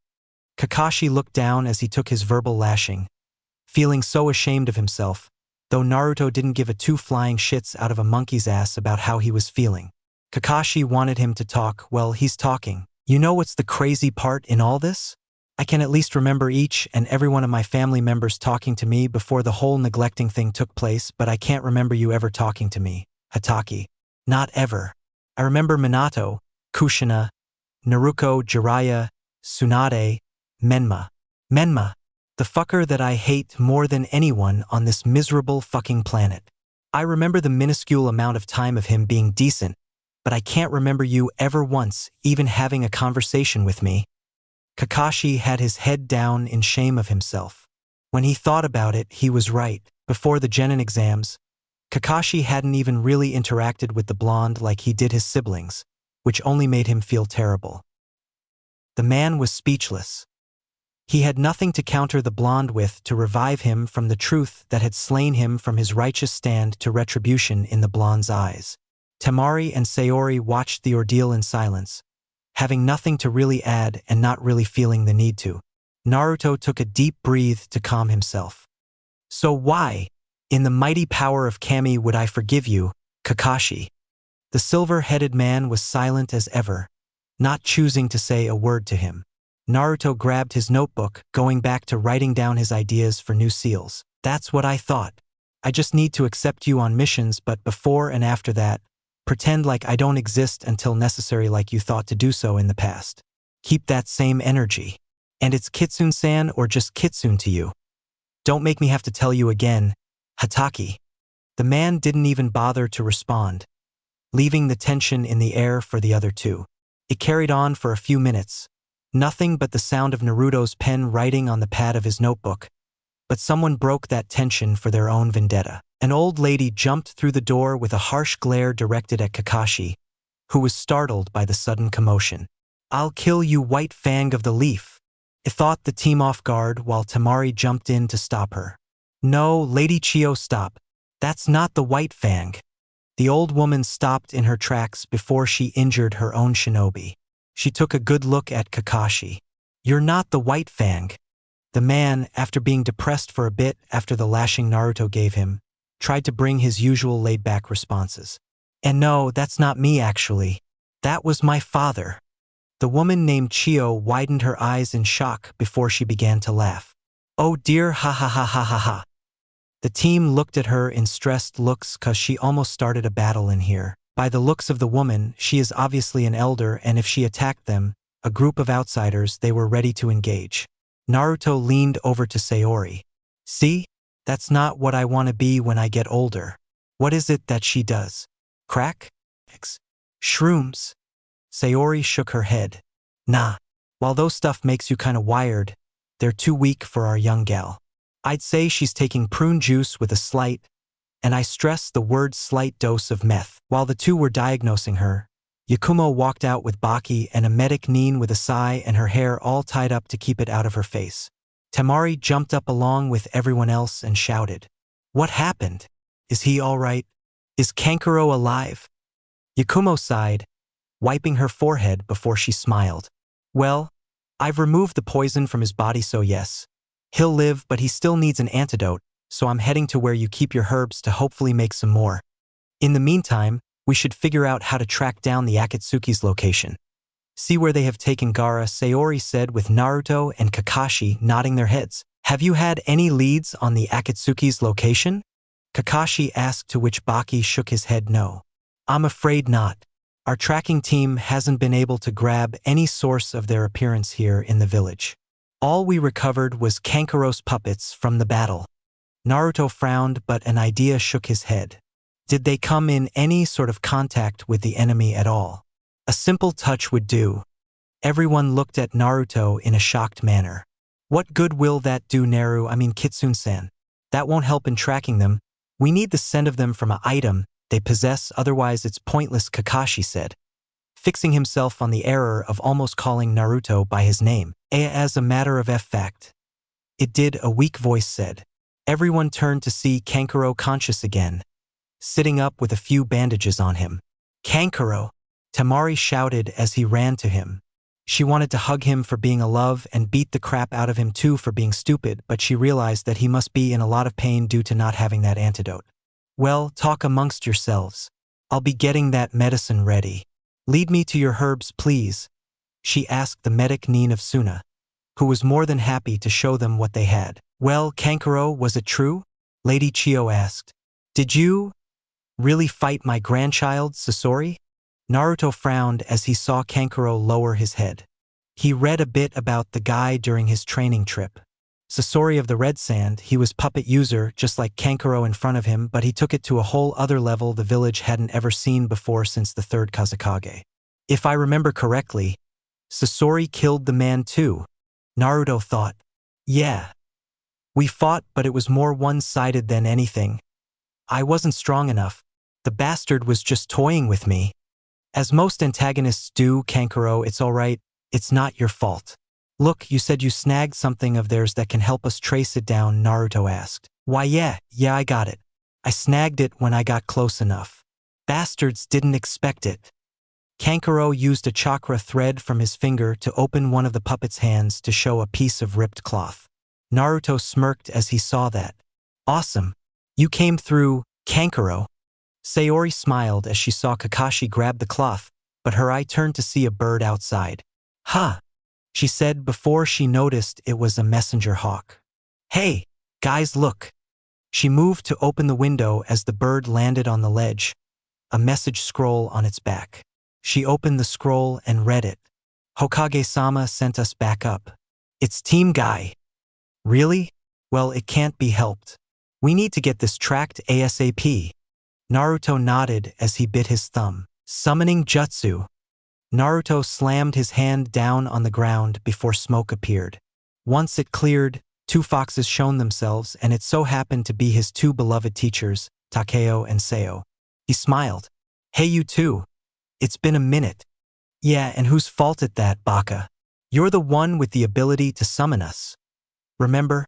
Kakashi looked down as he took his verbal lashing, feeling so ashamed of himself, though Naruto didn't give a two flying shits out of a monkey's ass about how he was feeling. Kakashi wanted him to talk. Well, he's talking. You know what's the crazy part in all this? I can at least remember each and every one of my family members talking to me before the whole neglecting thing took place, but I can't remember you ever talking to me, Hatake. Not ever. I remember Minato, Kushina, Naruko, Jiraiya, Tsunade, Menma. Menma. The fucker that I hate more than anyone on this miserable fucking planet. I remember the minuscule amount of time of him being decent, but I can't remember you ever once even having a conversation with me. Kakashi had his head down in shame of himself. When he thought about it, he was right. Before the Genin exams, Kakashi hadn't even really interacted with the blonde like he did his siblings, which only made him feel terrible. The man was speechless. He had nothing to counter the blonde with to revive him from the truth that had slain him from his righteous stand to retribution in the blonde's eyes. Temari and Sayori watched the ordeal in silence, having nothing to really add and not really feeling the need to. Naruto took a deep breath to calm himself. So why, in the mighty power of Kami, would I forgive you, Kakashi? The silver-headed man was silent as ever, not choosing to say a word to him. Naruto grabbed his notebook, going back to writing down his ideas for new seals. That's what I thought. I just need to accept you on missions, but before and after that, pretend like I don't exist until necessary, like you thought to do so in the past. Keep that same energy. And it's Kitsune-san or just Kitsune to you? Don't make me have to tell you again, Hataki. The man didn't even bother to respond, leaving the tension in the air for the other two. It carried on for a few minutes. Nothing but the sound of Naruto's pen writing on the pad of his notebook. But someone broke that tension for their own vendetta. An old lady jumped through the door with a harsh glare directed at Kakashi, who was startled by the sudden commotion. I'll kill you, White Fang of the Leaf. It thought the team off guard while Temari jumped in to stop her. No, Lady Chio, stop. That's not the White Fang. The old woman stopped in her tracks before she injured her own shinobi. She took a good look at Kakashi. You're not the White Fang. The man, after being depressed for a bit after the lashing Naruto gave him, tried to bring his usual laid-back responses. And no, that's not me actually. That was my father. The woman named Chio widened her eyes in shock before she began to laugh. Oh dear, ha ha ha ha ha ha. The team looked at her in stressed looks cause she almost started a battle in here. By the looks of the woman, she is obviously an elder, and if she attacked them, a group of outsiders, they were ready to engage. Naruto leaned over to Sayori. See? That's not what I want to be when I get older. What is it that she does? Crack? Shrooms. Sayori shook her head. Nah. While those stuff makes you kinda wired, they're too weak for our young gal. I'd say she's taking prune juice with a slight, and I stress the word slight dose of meth. While the two were diagnosing her, Yakumo walked out with Baki and a medic Nin with a sigh and her hair all tied up to keep it out of her face. Temari jumped up along with everyone else and shouted, What happened? Is he all right? Is Kankuro alive? Yakumo sighed, wiping her forehead before she smiled. Well, I've removed the poison from his body, so yes. He'll live, but he still needs an antidote, so I'm heading to where you keep your herbs to hopefully make some more. In the meantime, we should figure out how to track down the Akatsuki's location. See where they have taken Gaara, Sayori said with Naruto and Kakashi nodding their heads. Have you had any leads on the Akatsuki's location? Kakashi asked, to which Baki shook his head no. I'm afraid not. Our tracking team hasn't been able to grab any source of their appearance here in the village. All we recovered was Kankuro's puppets from the battle. Naruto frowned, but an idea shook his head. Did they come in any sort of contact with the enemy at all? A simple touch would do. Everyone looked at Naruto in a shocked manner. What good will that do, Kitsune-san? That won't help in tracking them. We need the scent of them from an item they possess, otherwise it's pointless, Kakashi said, fixing himself on the error of almost calling Naruto by his name. As a matter of fact. It did, a weak voice said. Everyone turned to see Kankuro conscious again, sitting up with a few bandages on him. Kankuro! Temari shouted as he ran to him. She wanted to hug him for being a love and beat the crap out of him too for being stupid, but she realized that he must be in a lot of pain due to not having that antidote. Well, talk amongst yourselves. I'll be getting that medicine ready. Lead me to your herbs, please, she asked the medic Nin of Suna, who was more than happy to show them what they had. Well, Kankuro, was it true? Lady Chio asked. Did you really fight my grandchild, Sasori? Naruto frowned as he saw Kankuro lower his head. He read a bit about the guy during his training trip. Sasori of the Red Sand, he was puppet user, just like Kankuro in front of him, but he took it to a whole other level the village hadn't ever seen before since the third Kazekage. If I remember correctly, Sasori killed the man too, Naruto thought. Yeah. We fought, but it was more one-sided than anything. I wasn't strong enough. The bastard was just toying with me. As most antagonists do, Kankuro, it's alright, it's not your fault. Look, you said you snagged something of theirs that can help us trace it down, Naruto asked. Why yeah, I got it. I snagged it when I got close enough. Bastards didn't expect it. Kankuro used a chakra thread from his finger to open one of the puppet's hands to show a piece of ripped cloth. Naruto smirked as he saw that. Awesome. You came through, Kankuro. Sayori smiled as she saw Kakashi grab the cloth, but her eye turned to see a bird outside. Huh, she said before she noticed it was a messenger hawk. Hey, guys, look. She moved to open the window as the bird landed on the ledge, a message scroll on its back. She opened the scroll and read it. Hokage-sama sent us back up. It's Team Guy. Really? Well, it can't be helped. We need to get this tracked ASAP. Naruto nodded as he bit his thumb. Summoning Jutsu. Naruto slammed his hand down on the ground before smoke appeared. Once it cleared, two foxes shone themselves, and it so happened to be his two beloved teachers, Takeo and Seo. He smiled. Hey, you two. It's been a minute. Yeah, and whose fault it that, Baka? You're the one with the ability to summon us. Remember?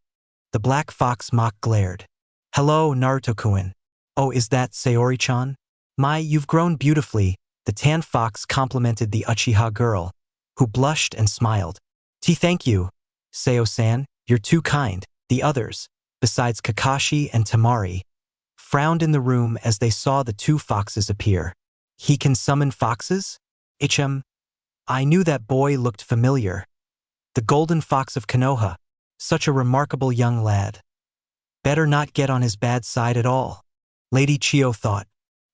The black fox mock glared. Hello, Naruto-kun. Oh, is that Sayori-chan? My, you've grown beautifully, the tan fox complimented the Uchiha girl, who blushed and smiled. Thank you, Seo-san, you're too kind. The others, besides Kakashi and Tamari, frowned in the room as they saw the two foxes appear. He can summon foxes? I knew that boy looked familiar. The golden fox of Konoha, such a remarkable young lad. Better not get on his bad side at all. Lady Chiyo thought.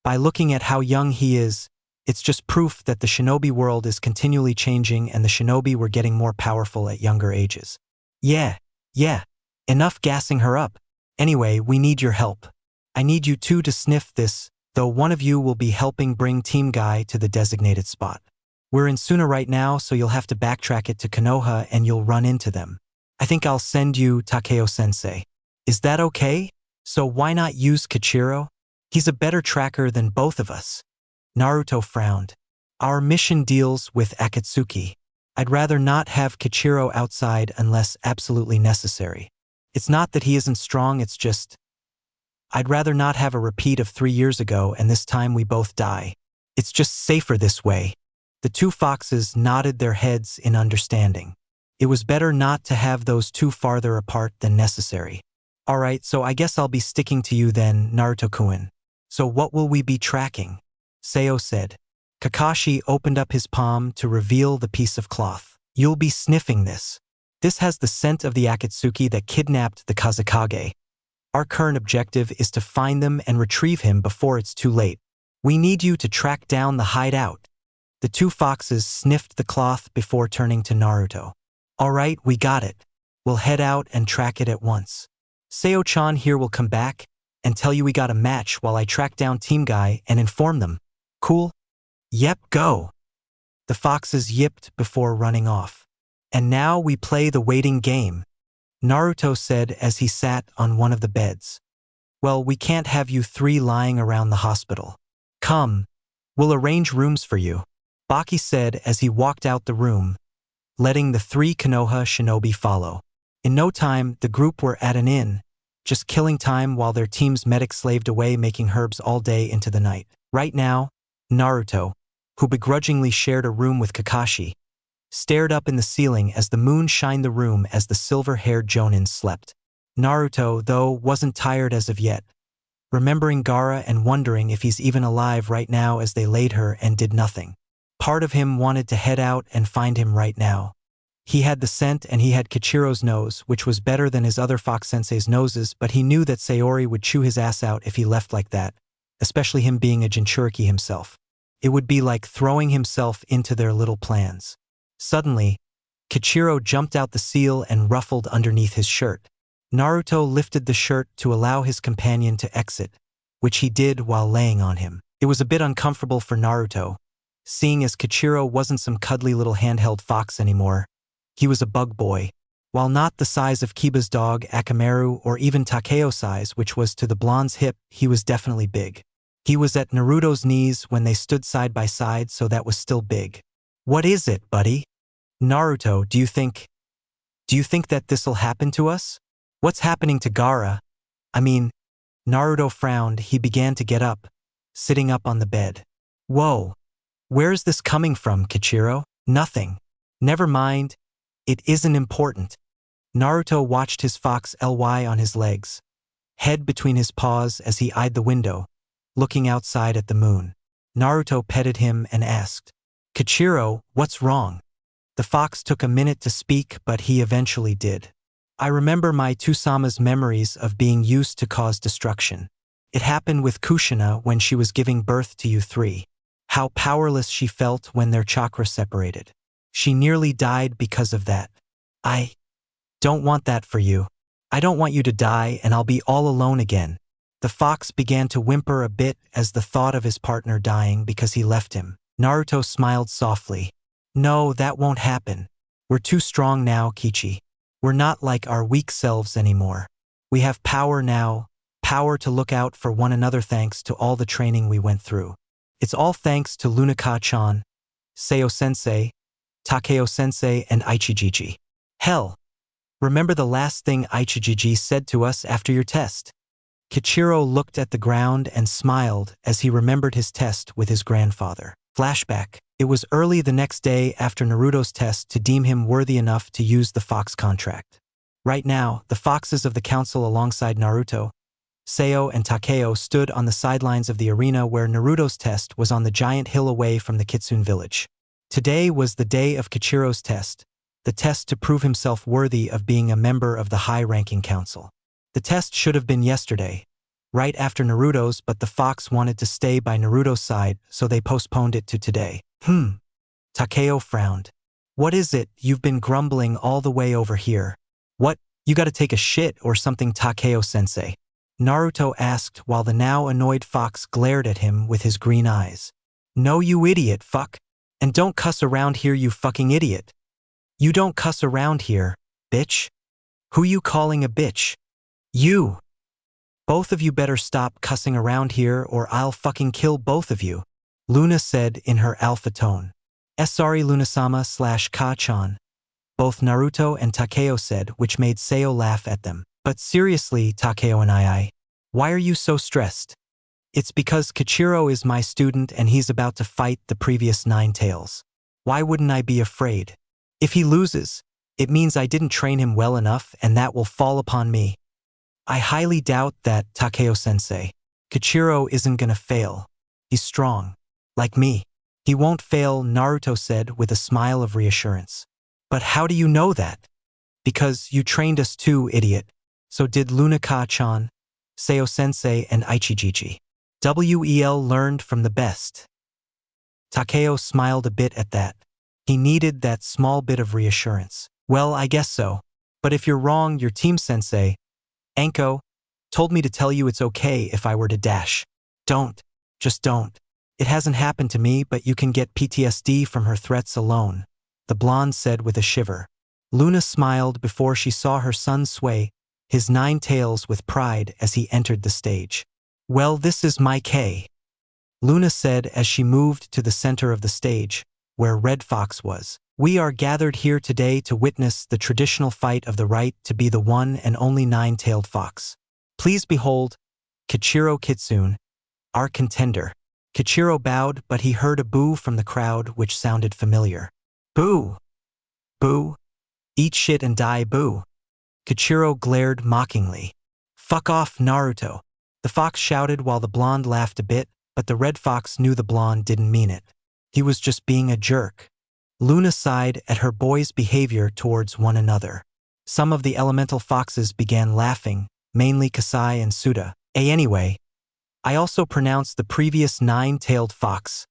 By looking at how young he is, it's just proof that the shinobi world is continually changing and the shinobi were getting more powerful at younger ages. Yeah. Enough gassing her up. Anyway, we need your help. I need you two to sniff this, though one of you will be helping bring Team Guy to the designated spot. We're in Suna right now, so you'll have to backtrack it to Konoha and you'll run into them. I think I'll send you Takeo-sensei. Is that okay? So why not use Kichiro? He's a better tracker than both of us. Naruto frowned. Our mission deals with Akatsuki. I'd rather not have Kichiro outside unless absolutely necessary. It's not that he isn't strong, it's just... I'd rather not have a repeat of 3 years ago and this time we both die. It's just safer this way. The two foxes nodded their heads in understanding. It was better not to have those two farther apart than necessary. Alright, so I guess I'll be sticking to you then, Naruto-kun. So what will we be tracking? Seo said. Kakashi opened up his palm to reveal the piece of cloth. You'll be sniffing this. This has the scent of the Akatsuki that kidnapped the Kazekage. Our current objective is to find them and retrieve him before it's too late. We need you to track down the hideout. The two foxes sniffed the cloth before turning to Naruto. Alright, we got it. We'll head out and track it at once. Seo-chan here will come back and tell you we got a match while I track down Team Guy and inform them. Cool? Yep, go. The foxes yipped before running off. And now we play the waiting game, Naruto said as he sat on one of the beds. Well, we can't have you three lying around the hospital. Come, we'll arrange rooms for you, Baki said as he walked out the room, letting the three Konoha shinobi follow. In no time, the group were at an inn, just killing time while their team's medic slaved away making herbs all day into the night. Right now, Naruto, who begrudgingly shared a room with Kakashi, stared up in the ceiling as the moon shined the room as the silver-haired Jonin slept. Naruto, though, wasn't tired as of yet, remembering Gaara and wondering if he's even alive right now as they laid her and did nothing. Part of him wanted to head out and find him right now. He had the scent and he had Kichiro's nose, which was better than his other fox sensei's noses, but he knew that Sayori would chew his ass out if he left like that, especially him being a Jinchuriki himself. It would be like throwing himself into their little plans. Suddenly, Kichiro jumped out the seal and ruffled underneath his shirt. Naruto lifted the shirt to allow his companion to exit, which he did while laying on him. It was a bit uncomfortable for Naruto, seeing as Kichiro wasn't some cuddly little handheld fox anymore. He was a bug boy. While not the size of Kiba's dog, Akamaru, or even Takeo's size, which was to the blonde's hip, he was definitely big. He was at Naruto's knees when they stood side by side, so that was still big. "What is it, buddy? Naruto, do you think that this'll happen to us? What's happening to Gaara? I mean," Naruto frowned. He began to get up, sitting up on the bed. "Whoa. Where's this coming from, Kichiro?" "Nothing. Never mind. It isn't important." Naruto watched his fox lie on his legs, head between his paws as he eyed the window, looking outside at the moon. Naruto petted him and asked, "Kichiro, what's wrong?" The fox took a minute to speak, but he eventually did. "I remember my Tsunama's memories of being used to cause destruction. It happened with Kushina when she was giving birth to you three. How powerless she felt when their chakra separated. She nearly died because of that. I don't want that for you. I don't want you to die and I'll be all alone again." The fox began to whimper a bit as the thought of his partner dying because he left him. Naruto smiled softly. "No, that won't happen. We're too strong now, Kichi. We're not like our weak selves anymore. We have power now, power to look out for one another thanks to all the training we went through. It's all thanks to Lunaka-chan, Sayo-sensei, Takeo-sensei, and Ichijiji. Hell, remember the last thing Ichijiji said to us after your test?" Kichiro looked at the ground and smiled as he remembered his test with his grandfather. Flashback. It was early the next day after Naruto's test to deem him worthy enough to use the fox contract. Right now, the foxes of the council alongside Naruto, Sayo, and Takeo stood on the sidelines of the arena where Naruto's test was on the giant hill away from the Kitsune village. Today was the day of Kichiro's test, the test to prove himself worthy of being a member of the high-ranking council. The test should have been yesterday, right after Naruto's, but the fox wanted to stay by Naruto's side, so they postponed it to today. Takeo frowned. "What is it? You've been grumbling all the way over here. What, you gotta take a shit or something, Takeo-sensei?" Naruto asked while the now annoyed fox glared at him with his green eyes. "No, you idiot, fuck. And don't cuss around here, you fucking idiot. You don't cuss around here, bitch. Who you calling a bitch? You. Both of you better stop cussing around here or I'll fucking kill both of you," Luna said in her alpha tone. "Sorry, Lunasama/Ka-chan," both Naruto and Takeo said, which made Sayo laugh at them. "But seriously, Takeo and why are you so stressed?" "It's because Kichiro is my student and he's about to fight the previous 9 tails. Why wouldn't I be afraid? If he loses, it means I didn't train him well enough and that will fall upon me." "I highly doubt that, Takeo-sensei. Kichiro isn't gonna fail. He's strong. Like me." "He won't fail," Naruto said with a smile of reassurance. "But how do you know that?" "Because you trained us too, idiot. So did Lunaka-chan, Sayo-sensei, and Ichijiji. WEL learned from the best." Takeo smiled a bit at that. He needed that small bit of reassurance. "Well, I guess so. But if you're wrong, your team sensei, Anko, told me to tell you it's okay if I were to dash. Don't. Just don't. It hasn't happened to me, but you can get PTSD from her threats alone," the blonde said with a shiver. Luna smiled before she saw her son sway his 9 tails with pride as he entered the stage. "Well, this is my K," Luna said as she moved to the center of the stage, where Red Fox was. "We are gathered here today to witness the traditional fight of the right to be the one and only 9-tailed fox. Please behold, Kichiro Kitsune, our contender." Kichiro bowed, but he heard a boo from the crowd which sounded familiar. "Boo! Boo! Eat shit and die, boo!" Kichiro glared mockingly. "Fuck off, Naruto," the fox shouted while the blonde laughed a bit, but the red fox knew the blonde didn't mean it. He was just being a jerk. Luna sighed at her boys' behavior towards one another. Some of the elemental foxes began laughing, mainly Kasai and Suda. Anyway, I also pronounced the previous 9-tailed fox,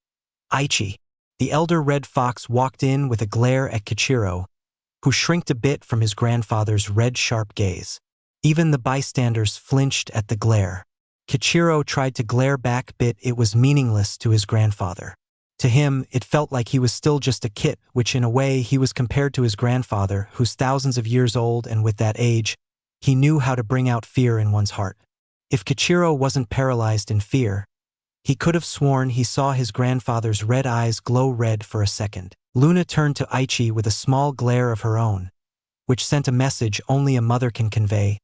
Aichi." The elder red fox walked in with a glare at Kichiro, who shrinked a bit from his grandfather's red sharp gaze. Even the bystanders flinched at the glare. Kichiro tried to glare back, but it was meaningless to his grandfather. To him, it felt like he was still just a kid, which in a way he was compared to his grandfather, who's thousands of years old, and with that age, he knew how to bring out fear in one's heart. If Kichiro wasn't paralyzed in fear, he could have sworn he saw his grandfather's red eyes glow red for a second. Luna turned to Aichi with a small glare of her own, which sent a message only a mother can convey,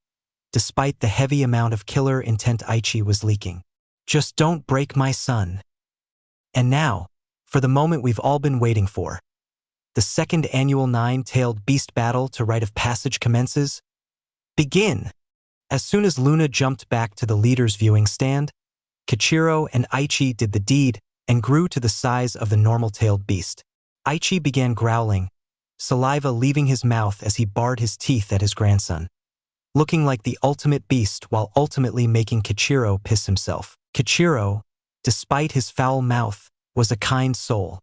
despite the heavy amount of killer intent Aichi was leaking. Just don't break my son. And now, for the moment we've all been waiting for. The second annual nine-tailed beast battle to rite of passage commences. Begin! As soon as Luna jumped back to the leader's viewing stand, Kichiro and Aichi did the deed and grew to the size of the normal-tailed beast. Aichi began growling, saliva leaving his mouth as he bared his teeth at his grandson, looking like the ultimate beast while ultimately making Kichiro piss himself. Kichiro, despite his foul mouth, was a kind soul.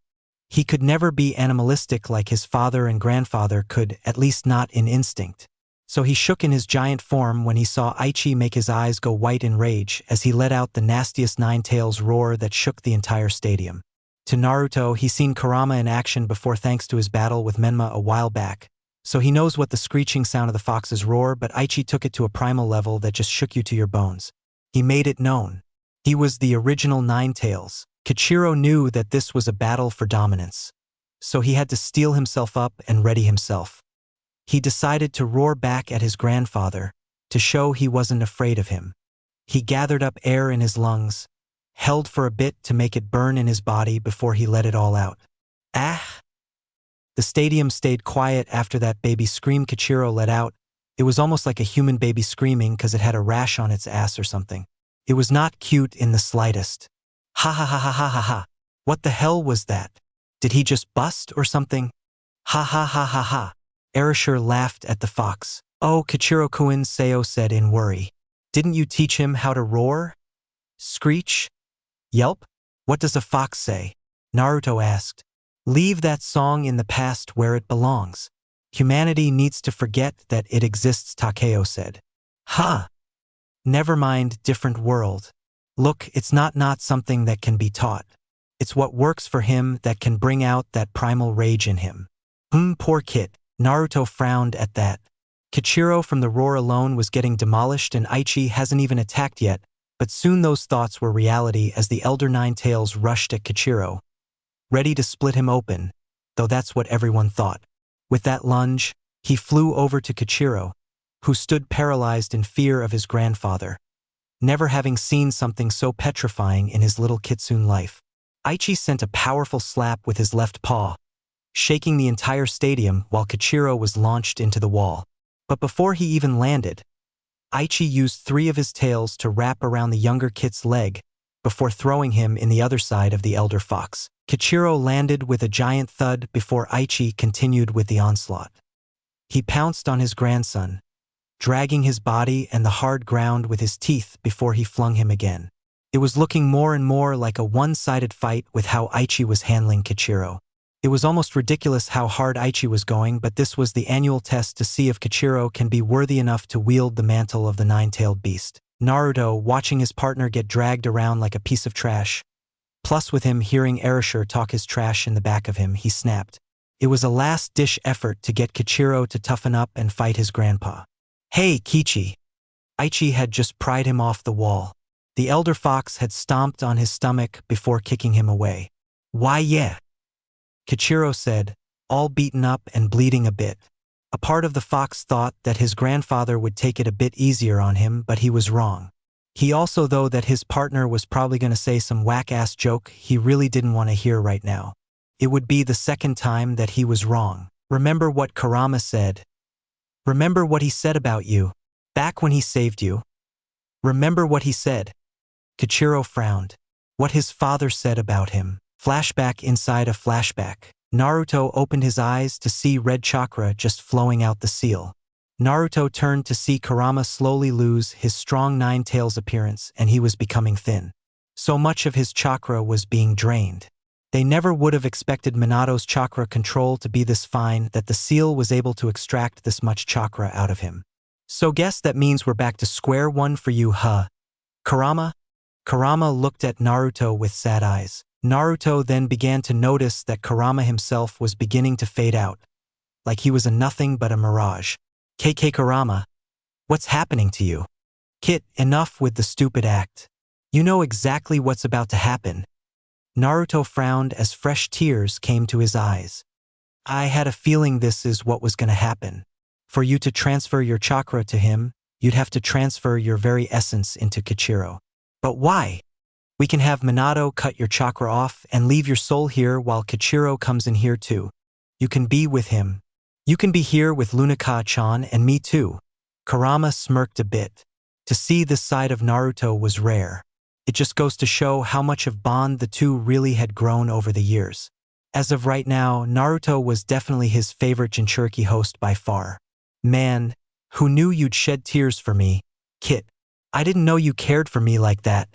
He could never be animalistic like his father and grandfather could, at least not in instinct. So he shook in his giant form when he saw Aichi make his eyes go white in rage as he let out the nastiest nine-tails roar that shook the entire stadium. To Naruto, he seen Kurama in action before thanks to his battle with Menma a while back, so he knows what the screeching sound of the fox's roar, but Aichi took it to a primal level that just shook you to your bones. He made it known. He was the original Nine-Tails. Kichiro knew that this was a battle for dominance, so he had to steel himself up and ready himself. He decided to roar back at his grandfather, to show he wasn't afraid of him. He gathered up air in his lungs, held for a bit to make it burn in his body before he let it all out. Ah! The stadium stayed quiet after that baby scream Kichiro let out. It was almost like a human baby screaming because it had a rash on its ass or something. It was not cute in the slightest. Ha ha ha ha ha ha ha. What the hell was that? Did he just bust or something? Ha ha ha ha ha. Erasure laughed at the fox. Oh, Kichiro-kun, Seo said in worry. Didn't you teach him how to roar? Screech? Yelp? What does a fox say? Naruto asked. Leave that song in the past where it belongs. Humanity needs to forget that it exists, Takeo said. Huh. Never mind, different world. Look, it's not something that can be taught. It's what works for him that can bring out that primal rage in him. Poor kid. Naruto frowned at that. Kichiro from the roar alone was getting demolished and Aichi hasn't even attacked yet, but soon those thoughts were reality as the Elder Nine-Tails rushed at Kichiro, ready to split him open, though that's what everyone thought. With that lunge, he flew over to Kichiro, who stood paralyzed in fear of his grandfather, never having seen something so petrifying in his little Kitsune life. Aichi sent a powerful slap with his left paw, shaking the entire stadium while Kichiro was launched into the wall. But before he even landed, Aichi used 3 of his tails to wrap around the younger Kit's leg before throwing him in the other side of the elder fox. Kichiro landed with a giant thud before Aichi continued with the onslaught. He pounced on his grandson, dragging his body and the hard ground with his teeth before he flung him again. It was looking more and more like a one-sided fight with how Aichi was handling Kichiro. It was almost ridiculous how hard Aichi was going, but this was the annual test to see if Kichiro can be worthy enough to wield the mantle of the nine-tailed beast. Naruto, watching his partner get dragged around like a piece of trash, plus with him hearing Erasure talk his trash in the back of him, he snapped. It was a last-ditch effort to get Kichiro to toughen up and fight his grandpa. Hey, Kichi! Aichi had just pried him off the wall. The elder fox had stomped on his stomach before kicking him away. Why yeah? Kichiro said, all beaten up and bleeding a bit. A part of the fox thought that his grandfather would take it a bit easier on him, but he was wrong. He also though that his partner was probably going to say some whack-ass joke he really didn't want to hear right now. It would be the second time that he was wrong. Remember what Kurama said. Remember what he said about you. Back when he saved you. Remember what he said. Kichiro frowned. What his father said about him. Flashback inside a flashback. Naruto opened his eyes to see red chakra just flowing out the seal. Naruto turned to see Kurama slowly lose his strong nine-tails appearance and he was becoming thin. So much of his chakra was being drained. They never would have expected Minato's chakra control to be this fine that the seal was able to extract this much chakra out of him. So guess that means we're back to square one for you, huh? Kurama? Kurama looked at Naruto with sad eyes. Naruto then began to notice that Kurama himself was beginning to fade out, like he was a nothing but a mirage. Kurama, what's happening to you? Kit, enough with the stupid act. You know exactly what's about to happen. Naruto frowned as fresh tears came to his eyes. I had a feeling this is what was going to happen. For you to transfer your chakra to him, you'd have to transfer your very essence into Kichiro. But why? We can have Minato cut your chakra off and leave your soul here while Kichiro comes in here too. You can be with him. You can be here with Lunaka-chan and me too. Kurama smirked a bit. To see this side of Naruto was rare. It just goes to show how much of bond the two really had grown over the years. As of right now, Naruto was definitely his favorite Jinchuriki host by far. Man, who knew you'd shed tears for me? Kit, I didn't know you cared for me like that.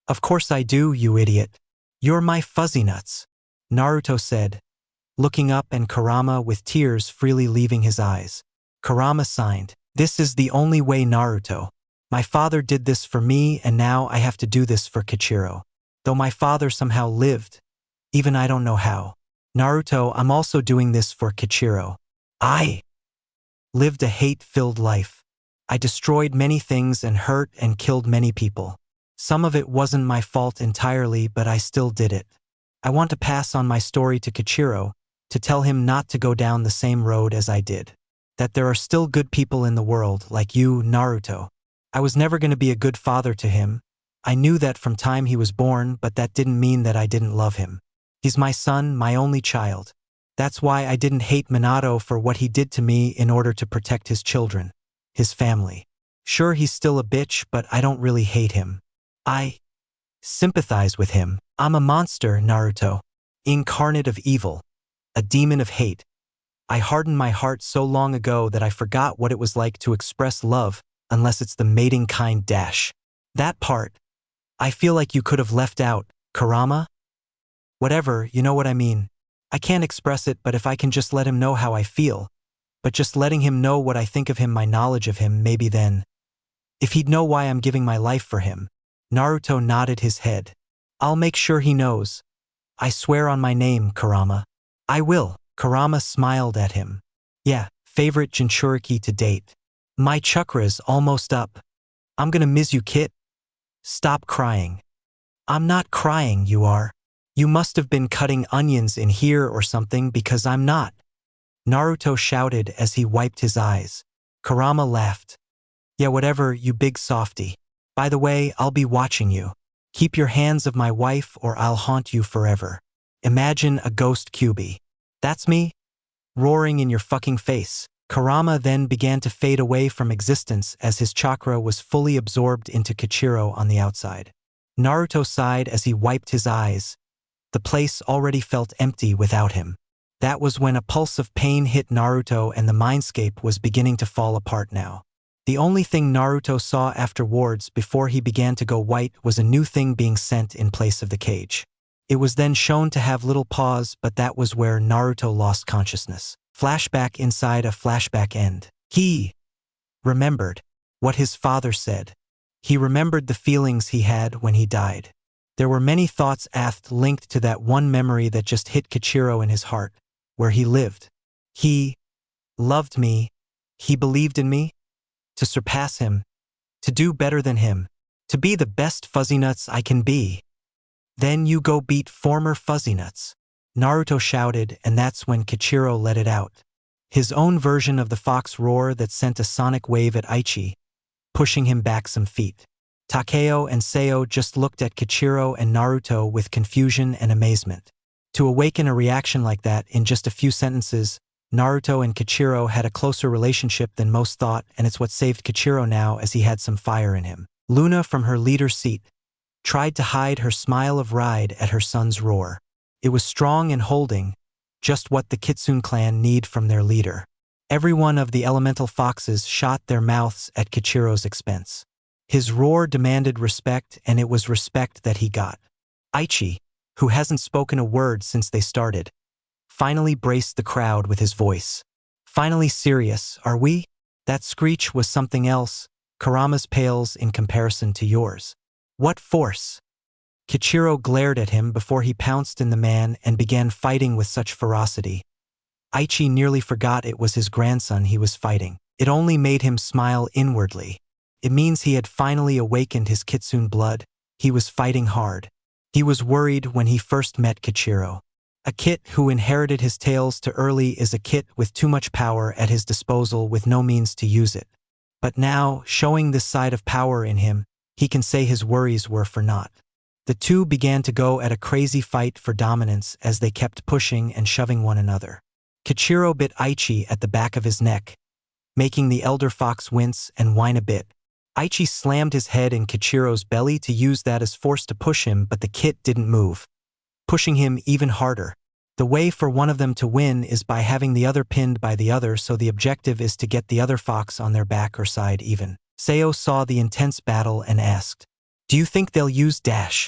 Of course I do, you idiot. You're my fuzzy nuts, Naruto said, looking up and Kurama with tears freely leaving his eyes. Kurama signed. This is the only way, Naruto. My father did this for me and now I have to do this for Kichiro. Though my father somehow lived, even I don't know how. Naruto, I'm also doing this for Kichiro. I lived a hate-filled life. I destroyed many things and hurt and killed many people. Some of it wasn't my fault entirely, but I still did it. I want to pass on my story to Kichiro, to tell him not to go down the same road as I did. That there are still good people in the world, like you, Naruto. I was never going to be a good father to him. I knew that from time he was born, but that didn't mean that I didn't love him. He's my son, my only child. That's why I didn't hate Minato for what he did to me in order to protect his children, his family. Sure, he's still a bitch, but I don't really hate him. I sympathize with him. I'm a monster, Naruto. Incarnate of evil. A demon of hate. I hardened my heart so long ago that I forgot what it was like to express love, unless it's the mating kind dash. That part, I feel like you could have left out, Kurama? Whatever, you know what I mean. I can't express it, but if I can just let him know how I feel, but just letting him know what I think of him, my knowledge of him, maybe then. If he'd know why I'm giving my life for him. Naruto nodded his head. I'll make sure he knows. I swear on my name, Kurama. I will. Kurama smiled at him. Yeah, favorite Jinchuriki to date. My chakra's almost up. I'm gonna miss you, Kit. Stop crying. I'm not crying, you are. You must have been cutting onions in here or something because I'm not. Naruto shouted as he wiped his eyes. Kurama laughed. Yeah, whatever, you big softy. By the way, I'll be watching you. Keep your hands of my wife or I'll haunt you forever. Imagine a ghost Kyuubi. That's me? Roaring in your fucking face. Kurama then began to fade away from existence as his chakra was fully absorbed into Kichiro on the outside. Naruto sighed as he wiped his eyes. The place already felt empty without him. That was when a pulse of pain hit Naruto and the mindscape was beginning to fall apart now. The only thing Naruto saw afterwards before he began to go white was a new thing being sent in place of the cage. It was then shown to have little paws, but that was where Naruto lost consciousness. Flashback inside a flashback end. He remembered what his father said. He remembered the feelings he had when he died. There were many thoughts linked to that one memory that just hit Kichiro in his heart, where he lived. He loved me. He believed in me. To surpass him. To do better than him. To be the best Fuzzy Nuts I can be. Then you go beat former Fuzzy Nuts. Naruto shouted, and that's when Kichiro let it out. His own version of the fox roar that sent a sonic wave at Aichi, pushing him back some feet. Takeo and Seo just looked at Kichiro and Naruto with confusion and amazement. To awaken a reaction like that in just a few sentences, Naruto and Kichiro had a closer relationship than most thought, and it's what saved Kichiro now as he had some fire in him. Luna, from her leader's seat, tried to hide her smile of pride at her son's roar. It was strong and holding, just what the Kitsune clan need from their leader. Every one of the elemental foxes shot their mouths at Kichiro's expense. His roar demanded respect, and it was respect that he got. Aichi, who hasn't spoken a word since they started, finally braced the crowd with his voice. Finally serious, are we? That screech was something else. Kurama's pales in comparison to yours. What force? Kichiro glared at him before he pounced in the man and began fighting with such ferocity. Aichi nearly forgot it was his grandson he was fighting. It only made him smile inwardly. It means he had finally awakened his Kitsune blood. He was fighting hard. He was worried when he first met Kichiro. A kit who inherited his tails too early is a kit with too much power at his disposal with no means to use it. But now, showing this side of power in him, he can say his worries were for naught. The two began to go at a crazy fight for dominance as they kept pushing and shoving one another. Kichiro bit Aichi at the back of his neck, making the elder fox wince and whine a bit. Aichi slammed his head in Kichiro's belly to use that as force to push him, but the kit didn't move, pushing him even harder. The way for one of them to win is by having the other pinned by the other, so the objective is to get the other fox on their back or side even. Seo saw the intense battle and asked, "Do you think they'll use dash?"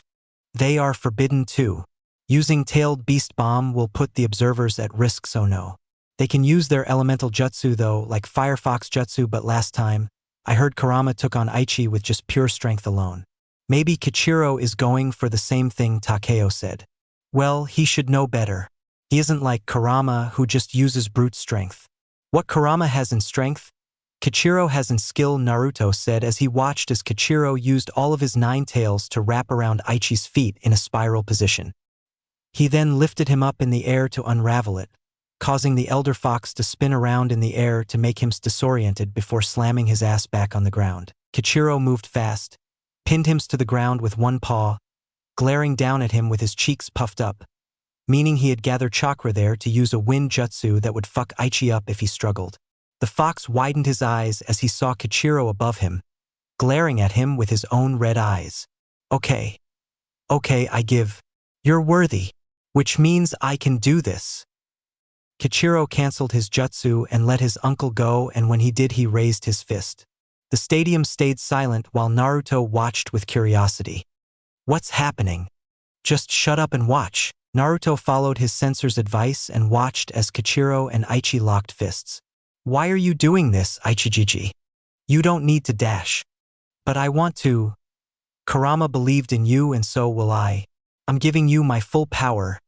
"They are forbidden too. Using tailed beast bomb will put the observers at risk, so no. They can use their elemental jutsu though, like Firefox jutsu, but last time, I heard Kurama took on Aichi with just pure strength alone. Maybe Kichiro is going for the same thing," Takeo said. "Well, he should know better. He isn't like Kurama who just uses brute strength." "What Kurama has in strength, Kichiro has in skill," Naruto said as he watched as Kichiro used all of his 9 tails to wrap around Aichi's feet in a spiral position. He then lifted him up in the air to unravel it, causing the elder fox to spin around in the air to make him disoriented before slamming his ass back on the ground. Kichiro moved fast, pinned him to the ground with one paw, glaring down at him with his cheeks puffed up, meaning he had gathered chakra there to use a wind jutsu that would fuck Aichi up if he struggled. The fox widened his eyes as he saw Kichiro above him, glaring at him with his own red eyes. Okay, I give. You're worthy, which means I can do this." Kichiro cancelled his jutsu and let his uncle go, and when he did he raised his fist. The stadium stayed silent while Naruto watched with curiosity. "What's happening? Just shut up and watch." Naruto followed his sensor's advice and watched as Kichiro and Aichi locked fists. "Why are you doing this, Aichijiji? You don't need to dash." "But I want to. Kurama believed in you and so will I. I'm giving you my full power,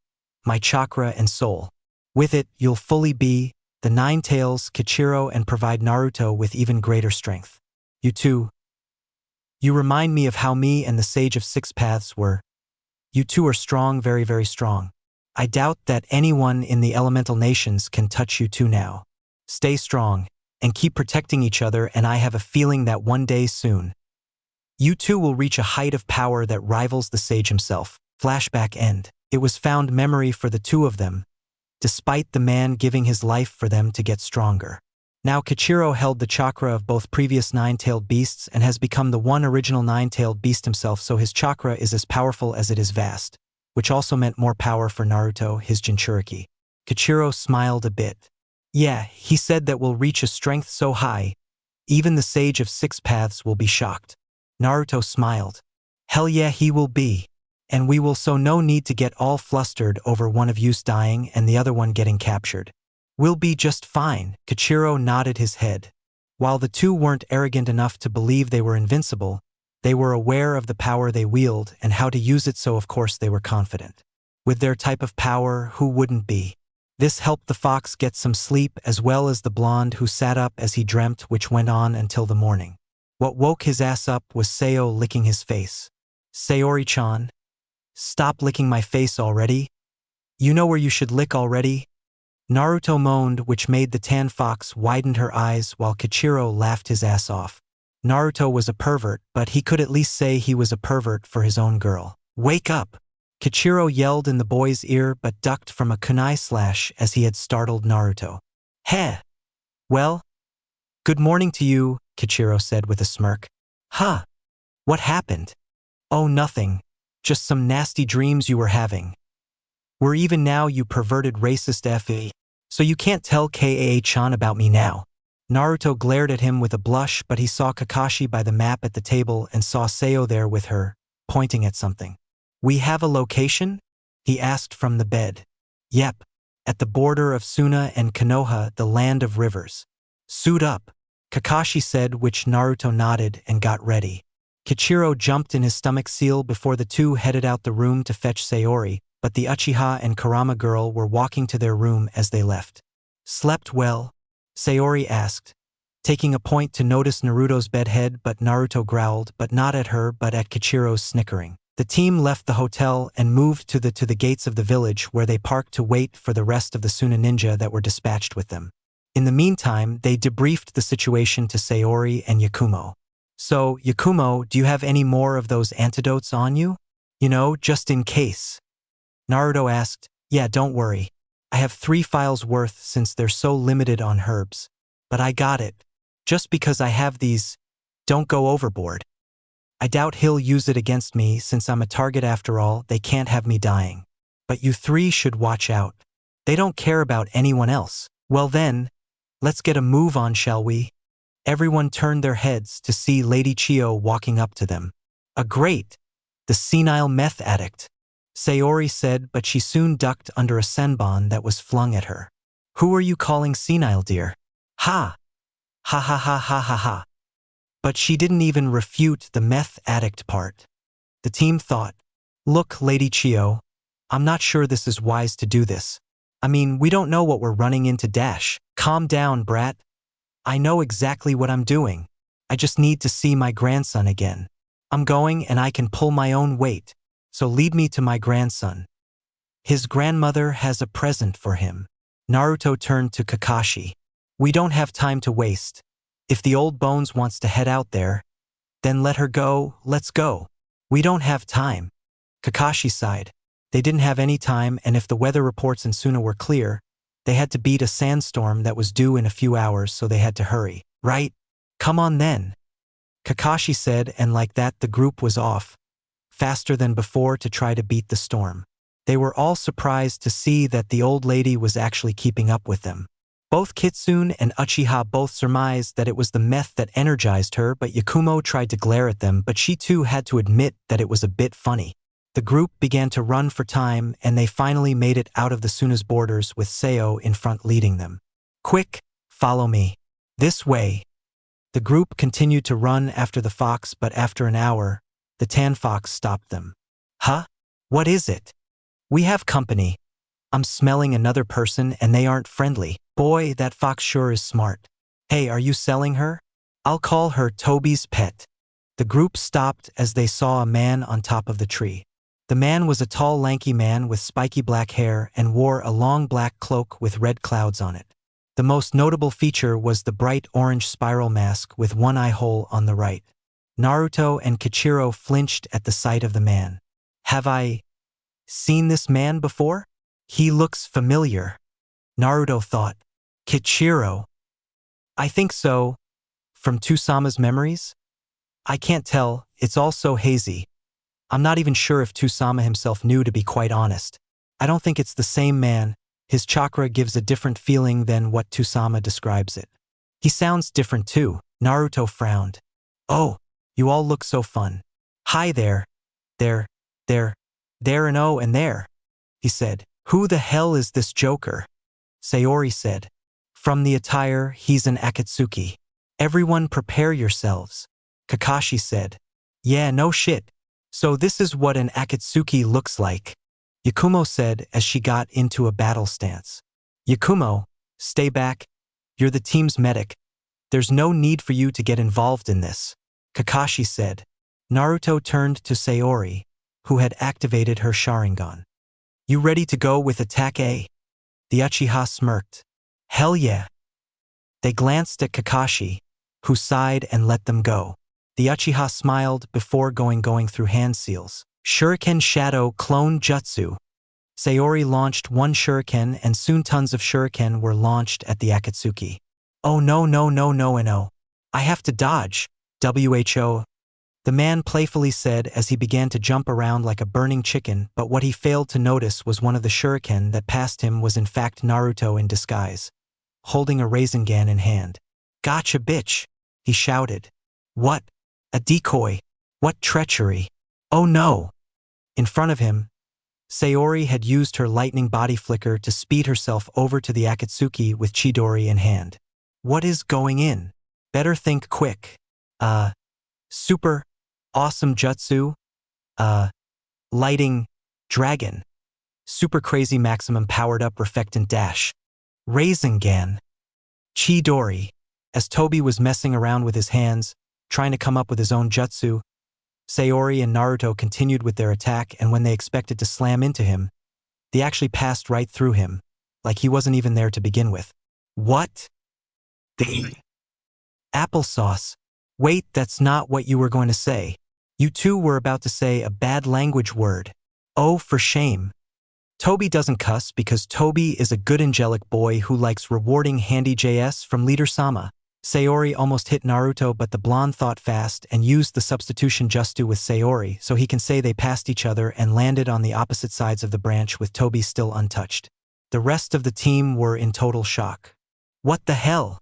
my chakra and soul. With it, you'll fully be the 9 tails, Kichiro, and provide Naruto with even greater strength. You too. You remind me of how me and the Sage of 6 Paths were. You two are strong, very, very strong. I doubt that anyone in the elemental nations can touch you two now. Stay strong and keep protecting each other, and I have a feeling that one day soon, you two will reach a height of power that rivals the sage himself." Flashback end. It was found memory for the two of them, despite the man giving his life for them to get stronger. Now Kichiro held the chakra of both previous 9-tailed beasts and has become the one original 9-tailed beast himself, so his chakra is as powerful as it is vast, which also meant more power for Naruto, his Jinchuriki. Kichiro smiled a bit. "Yeah, he said that we'll reach a strength so high, even the Sage of 6 Paths will be shocked." Naruto smiled. "Hell yeah, he will be. And we will, so no need to get all flustered over one of you's dying and the other one getting captured. We'll be just fine." Kichiro nodded his head. While the two weren't arrogant enough to believe they were invincible, they were aware of the power they wield and how to use it, so of course they were confident. With their type of power, who wouldn't be? This helped the fox get some sleep, as well as the blonde who sat up as he dreamt, which went on until the morning. What woke his ass up was Seo licking his face. "Sayori-chan, stop licking my face already. You know where you should lick already." Naruto moaned, which made the tan fox widen her eyes while Kichiro laughed his ass off. Naruto was a pervert, but he could at least say he was a pervert for his own girl. "Wake up!" Kichiro yelled in the boy's ear but ducked from a kunai slash as he had startled Naruto. "Heh! Well, good morning to you," Kichiro said with a smirk. "Huh? What happened?" "Oh, nothing. Just some nasty dreams you were having. We're even now, you perverted racist FA. So you can't tell Kaa-chan about me now." Naruto glared at him with a blush, but he saw Kakashi by the map at the table and saw Seo there with her, pointing at something. "We have a location?" he asked from the bed. Yep, at the border of Suna and Konoha, the land of rivers. Suit up, Kakashi said, which Naruto nodded and got ready. Kichiro jumped in his stomach seal before the two headed out the room to fetch Sayori, but the Uchiha and Kurama girl were walking to their room as they left. Slept well? Sayori asked, taking a point to notice Naruto's bedhead, but Naruto growled, but not at her but at Kichiro's snickering. The team left the hotel and moved to the gates of the village, where they parked to wait for the rest of the Suna ninja that were dispatched with them. In the meantime, they debriefed the situation to Sayori and Yakumo. So, Yakumo, do you have any more of those antidotes on you? You know, just in case. Naruto asked. Yeah, don't worry. I have 3 files worth since they're so limited on herbs. But I got it. Just because I have these, don't go overboard. I doubt he'll use it against me since I'm a target after all, they can't have me dying. But you 3 should watch out. They don't care about anyone else. Well then, let's get a move on, shall we? Everyone turned their heads to see Lady Chiyo walking up to them. Great! The senile meth addict, Sayori said, but she soon ducked under a senbon that was flung at her. Who are you calling senile, dear? Ha! Ha ha ha ha ha ha. But she didn't even refute the meth addict part. The team thought, look, Lady Chiyo, I'm not sure this is wise to do this. I mean, we don't know what we're running into. Calm down, brat. I know exactly what I'm doing. I just need to see my grandson again. I'm going and I can pull my own weight, so lead me to my grandson. His grandmother has a present for him. Naruto turned to Kakashi. We don't have time to waste. If the old bones wants to head out there, then let her go, let's go. We don't have time. Kakashi sighed. They didn't have any time, and if the weather reports in Suna were clear, they had to beat a sandstorm that was due in a few hours, so they had to hurry. Right? Come on then. Kakashi said, and like that the group was off, faster than before to try to beat the storm. They were all surprised to see that the old lady was actually keeping up with them. Both Kitsune and Uchiha both surmised that it was the meth that energized her, but Yakumo tried to glare at them, but she too had to admit that it was a bit funny. The group began to run for time, and they finally made it out of the Suna's borders with Seo in front leading them. Quick, follow me. This way. The group continued to run after the fox, but after an hour, the tan fox stopped them. Huh? What is it? We have company. I'm smelling another person and they aren't friendly. Boy, that fox sure is smart. Hey, are you selling her? I'll call her Toby's pet. The group stopped as they saw a man on top of the tree. The man was a tall, lanky man with spiky black hair and wore a long black cloak with red clouds on it. The most notable feature was the bright orange spiral mask with one eye hole on the right. Naruto and Kichiro flinched at the sight of the man. Have I seen this man before? He looks familiar. Naruto thought. Kichiro. I think so. From Tsunades memories? I can't tell, it's all so hazy. I'm not even sure if Tsunade himself knew, to be quite honest. I don't think it's the same man. His chakra gives a different feeling than what Tsunade describes it. He sounds different too. Naruto frowned. Oh, you all look so fun. Hi there. There and oh and there, he said. Who the hell is this joker? Sayori said. From the attire, he's an Akatsuki. Everyone prepare yourselves. Kakashi said. Yeah, no shit. So this is what an Akatsuki looks like, Yakumo said as she got into a battle stance. Yakumo, stay back. You're the team's medic. There's no need for you to get involved in this, Kakashi said. Naruto turned to Sayori, who had activated her Sharingan. You ready to go with attack A? The Uchiha smirked. Hell yeah. They glanced at Kakashi, who sighed and let them go. The Uchiha smiled before going through hand seals. Shuriken Shadow Clone Jutsu. Sayori launched one shuriken and soon tons of shuriken were launched at the Akatsuki. Oh no. I have to dodge, WHO. The man playfully said as he began to jump around like a burning chicken, but what he failed to notice was one of the shuriken that passed him was in fact Naruto in disguise, holding a Rasengan in hand. Gotcha, bitch, he shouted. What? A decoy? What treachery? Oh no! In front of him, Sayori had used her lightning body flicker to speed herself over to the Akatsuki with Chidori in hand. What is going in? Better think quick. Super awesome jutsu? Lighting dragon. Super crazy maximum powered up reflectant dash. Rasengan. Chidori. As Tobi was messing around with his hands, trying to come up with his own jutsu, Sayori and Naruto continued with their attack, and when they expected to slam into him, they actually passed right through him, like he wasn't even there to begin with. What? The applesauce. Wait, that's not what you were going to say. You two were about to say a bad language word. Oh, for shame. Tobi doesn't cuss because Tobi is a good angelic boy who likes rewarding handy JS from Leader Sama. Sayori almost hit Naruto, but the blonde thought fast and used the substitution jutsu with Sayori so he can say they passed each other and landed on the opposite sides of the branch with Tobi still untouched. The rest of the team were in total shock. What the hell?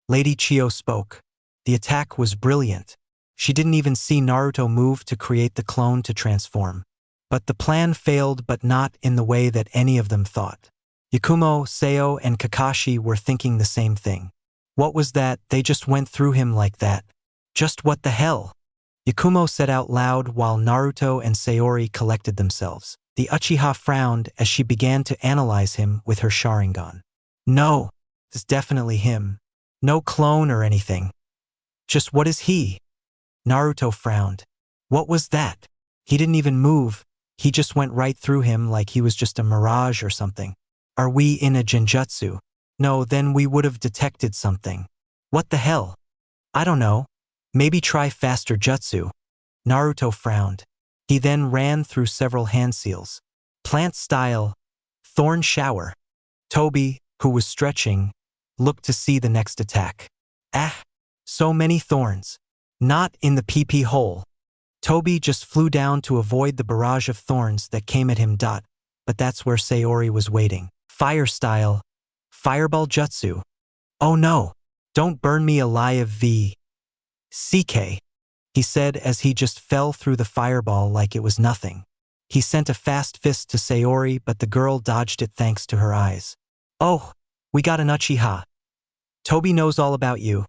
Lady Chio spoke. The attack was brilliant. She didn't even see Naruto move to create the clone to transform. But the plan failed, but not in the way that any of them thought. Yakumo, Seo, and Kakashi were thinking the same thing. What was that? They just went through him like that. Just what the hell? Yakumo said out loud while Naruto and Sayori collected themselves. The Uchiha frowned as she began to analyze him with her Sharingan. No, it's definitely him. No clone or anything. Just what is he? Naruto frowned. What was that? He didn't even move. He just went right through him like he was just a mirage or something. Are we in a genjutsu? No, then we would have detected something. What the hell? I don't know. Maybe try faster jutsu. Naruto frowned. He then ran through several hand seals. Plant style. Thorn shower. Tobi, who was stretching, looked to see the next attack. So many thorns. Not in the PP hole. Tobi just flew down to avoid the barrage of thorns that came at him. But that's where Sayori was waiting. Fire style. Fireball jutsu. Oh no. Don't burn me alive CK. He said as he just fell through the fireball like it was nothing. He sent a fast fist to Sayori, but the girl dodged it thanks to her eyes. Oh, we got an Uchiha. Tobi knows all about you.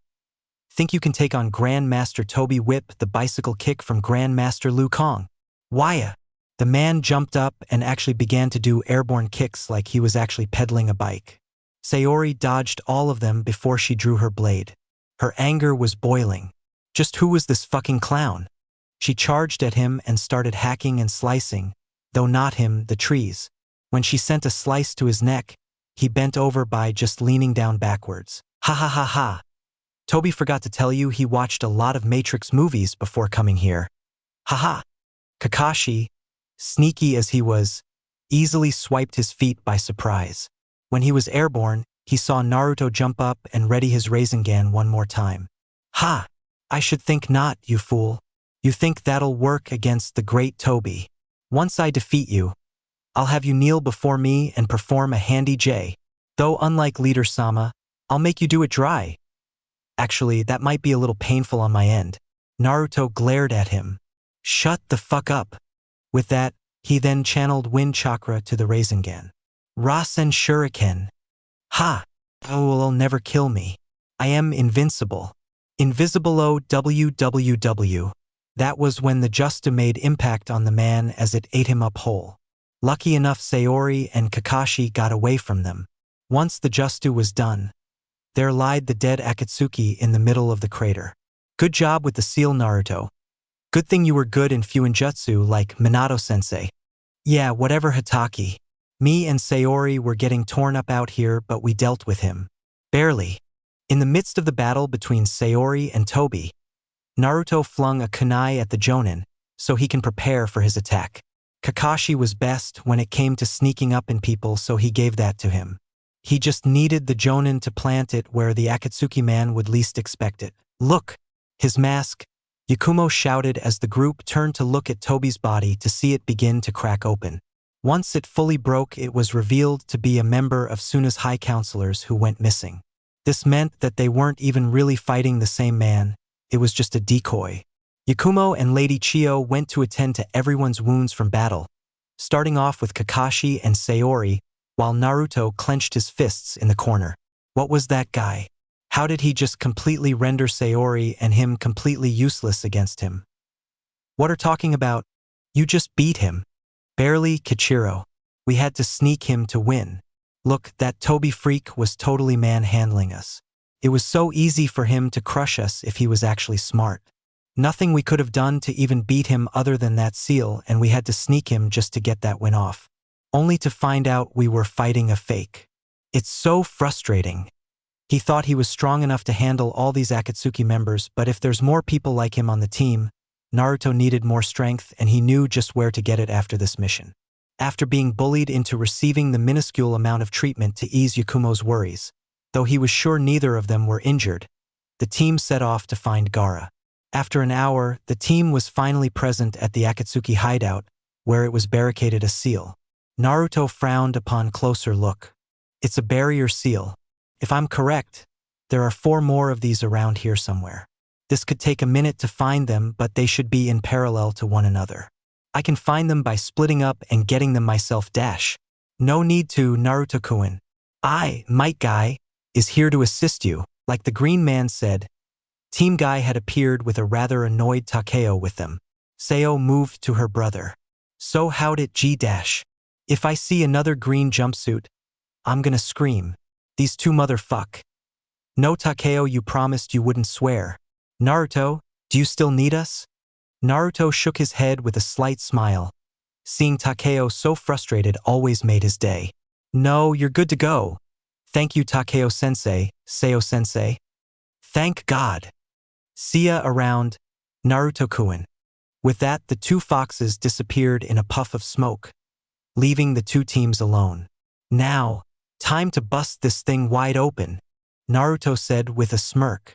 Think you can take on Grandmaster Tobi? Whip the bicycle kick from Grandmaster Liu Kang. Why? The man jumped up and actually began to do airborne kicks like he was actually pedaling a bike. Sayori dodged all of them before she drew her blade. Her anger was boiling. Just who was this fucking clown? She charged at him and started hacking and slicing, though not him, the trees. When she sent a slice to his neck, he bent over by just leaning down backwards. Ha ha ha ha. Tobi forgot to tell you he watched a lot of Matrix movies before coming here. Haha. Kakashi, sneaky as he was, easily swiped his feet by surprise. When he was airborne, he saw Naruto jump up and ready his Rasengan one more time. Ha! I should think not, you fool. You think that'll work against the great Tobi. Once I defeat you, I'll have you kneel before me and perform a handy J. Though unlike Leader Sama, I'll make you do it dry. Actually, that might be a little painful on my end. Naruto glared at him. Shut the fuck up. With that, he then channeled wind chakra to the Rasengan. Rasen Shuriken. Ha! Oh, will never kill me. I am invincible. Invisible WWW. That was when the Justa made impact on the man as it ate him up whole. Lucky enough Sayori and Kakashi got away from them. Once the Justu was done, there lied the dead Akatsuki in the middle of the crater. Good job with the seal, Naruto. Good thing you were good in Fuinjutsu like Minato-sensei. Yeah, whatever, Hataki. Me and Sayori were getting torn up out here, but we dealt with him. Barely. In the midst of the battle between Sayori and Tobi, Naruto flung a kunai at the Jonin so he can prepare for his attack. Kakashi was best when it came to sneaking up in people, so he gave that to him. He just needed the Jonin to plant it where the Akatsuki man would least expect it. Look! His mask! Yakumo shouted as the group turned to look at Tobi's body to see it begin to crack open. Once it fully broke, it was revealed to be a member of Tsunade's high counselors who went missing. This meant that they weren't even really fighting the same man, it was just a decoy. Yakumo and Lady Chio went to attend to everyone's wounds from battle, starting off with Kakashi and Sayori, while Naruto clenched his fists in the corner. What was that guy? How did he just completely render Sayori and him completely useless against him? What are talking about? You just beat him. Barely, Kichiro. We had to sneak him to win. Look, that Toby freak was totally manhandling us. It was so easy for him to crush us if he was actually smart. Nothing we could have done to even beat him other than that seal, and we had to sneak him just to get that win off. Only to find out we were fighting a fake. It's so frustrating. He thought he was strong enough to handle all these Akatsuki members, but if there's more people like him on the team, Naruto needed more strength and he knew just where to get it after this mission. After being bullied into receiving the minuscule amount of treatment to ease Yakumo's worries, though he was sure neither of them were injured, the team set off to find Gaara. After an hour, the team was finally present at the Akatsuki hideout, where it was barricaded a seal. Naruto frowned upon closer look. It's a barrier seal. If I'm correct, there are 4 more of these around here somewhere. This could take a minute to find them, but they should be in parallel to one another. I can find them by splitting up and getting them myself. No need to, Naruto-kun. Might Guy, is here to assist you, like the green man said. Team Guy had appeared with a rather annoyed Takeo with them. Seo moved to her brother. So how'd it G-? If I see another green jumpsuit, I'm gonna scream. These two motherfuck. No, Takeo, you promised you wouldn't swear. Naruto, do you still need us? Naruto shook his head with a slight smile. Seeing Takeo so frustrated always made his day. No, you're good to go. Thank you, Takeo-sensei, Seo-sensei. Thank God. See ya around, Naruto-kun. With that, the 2 foxes disappeared in a puff of smoke, leaving the 2 teams alone. Now, time to bust this thing wide open, Naruto said with a smirk.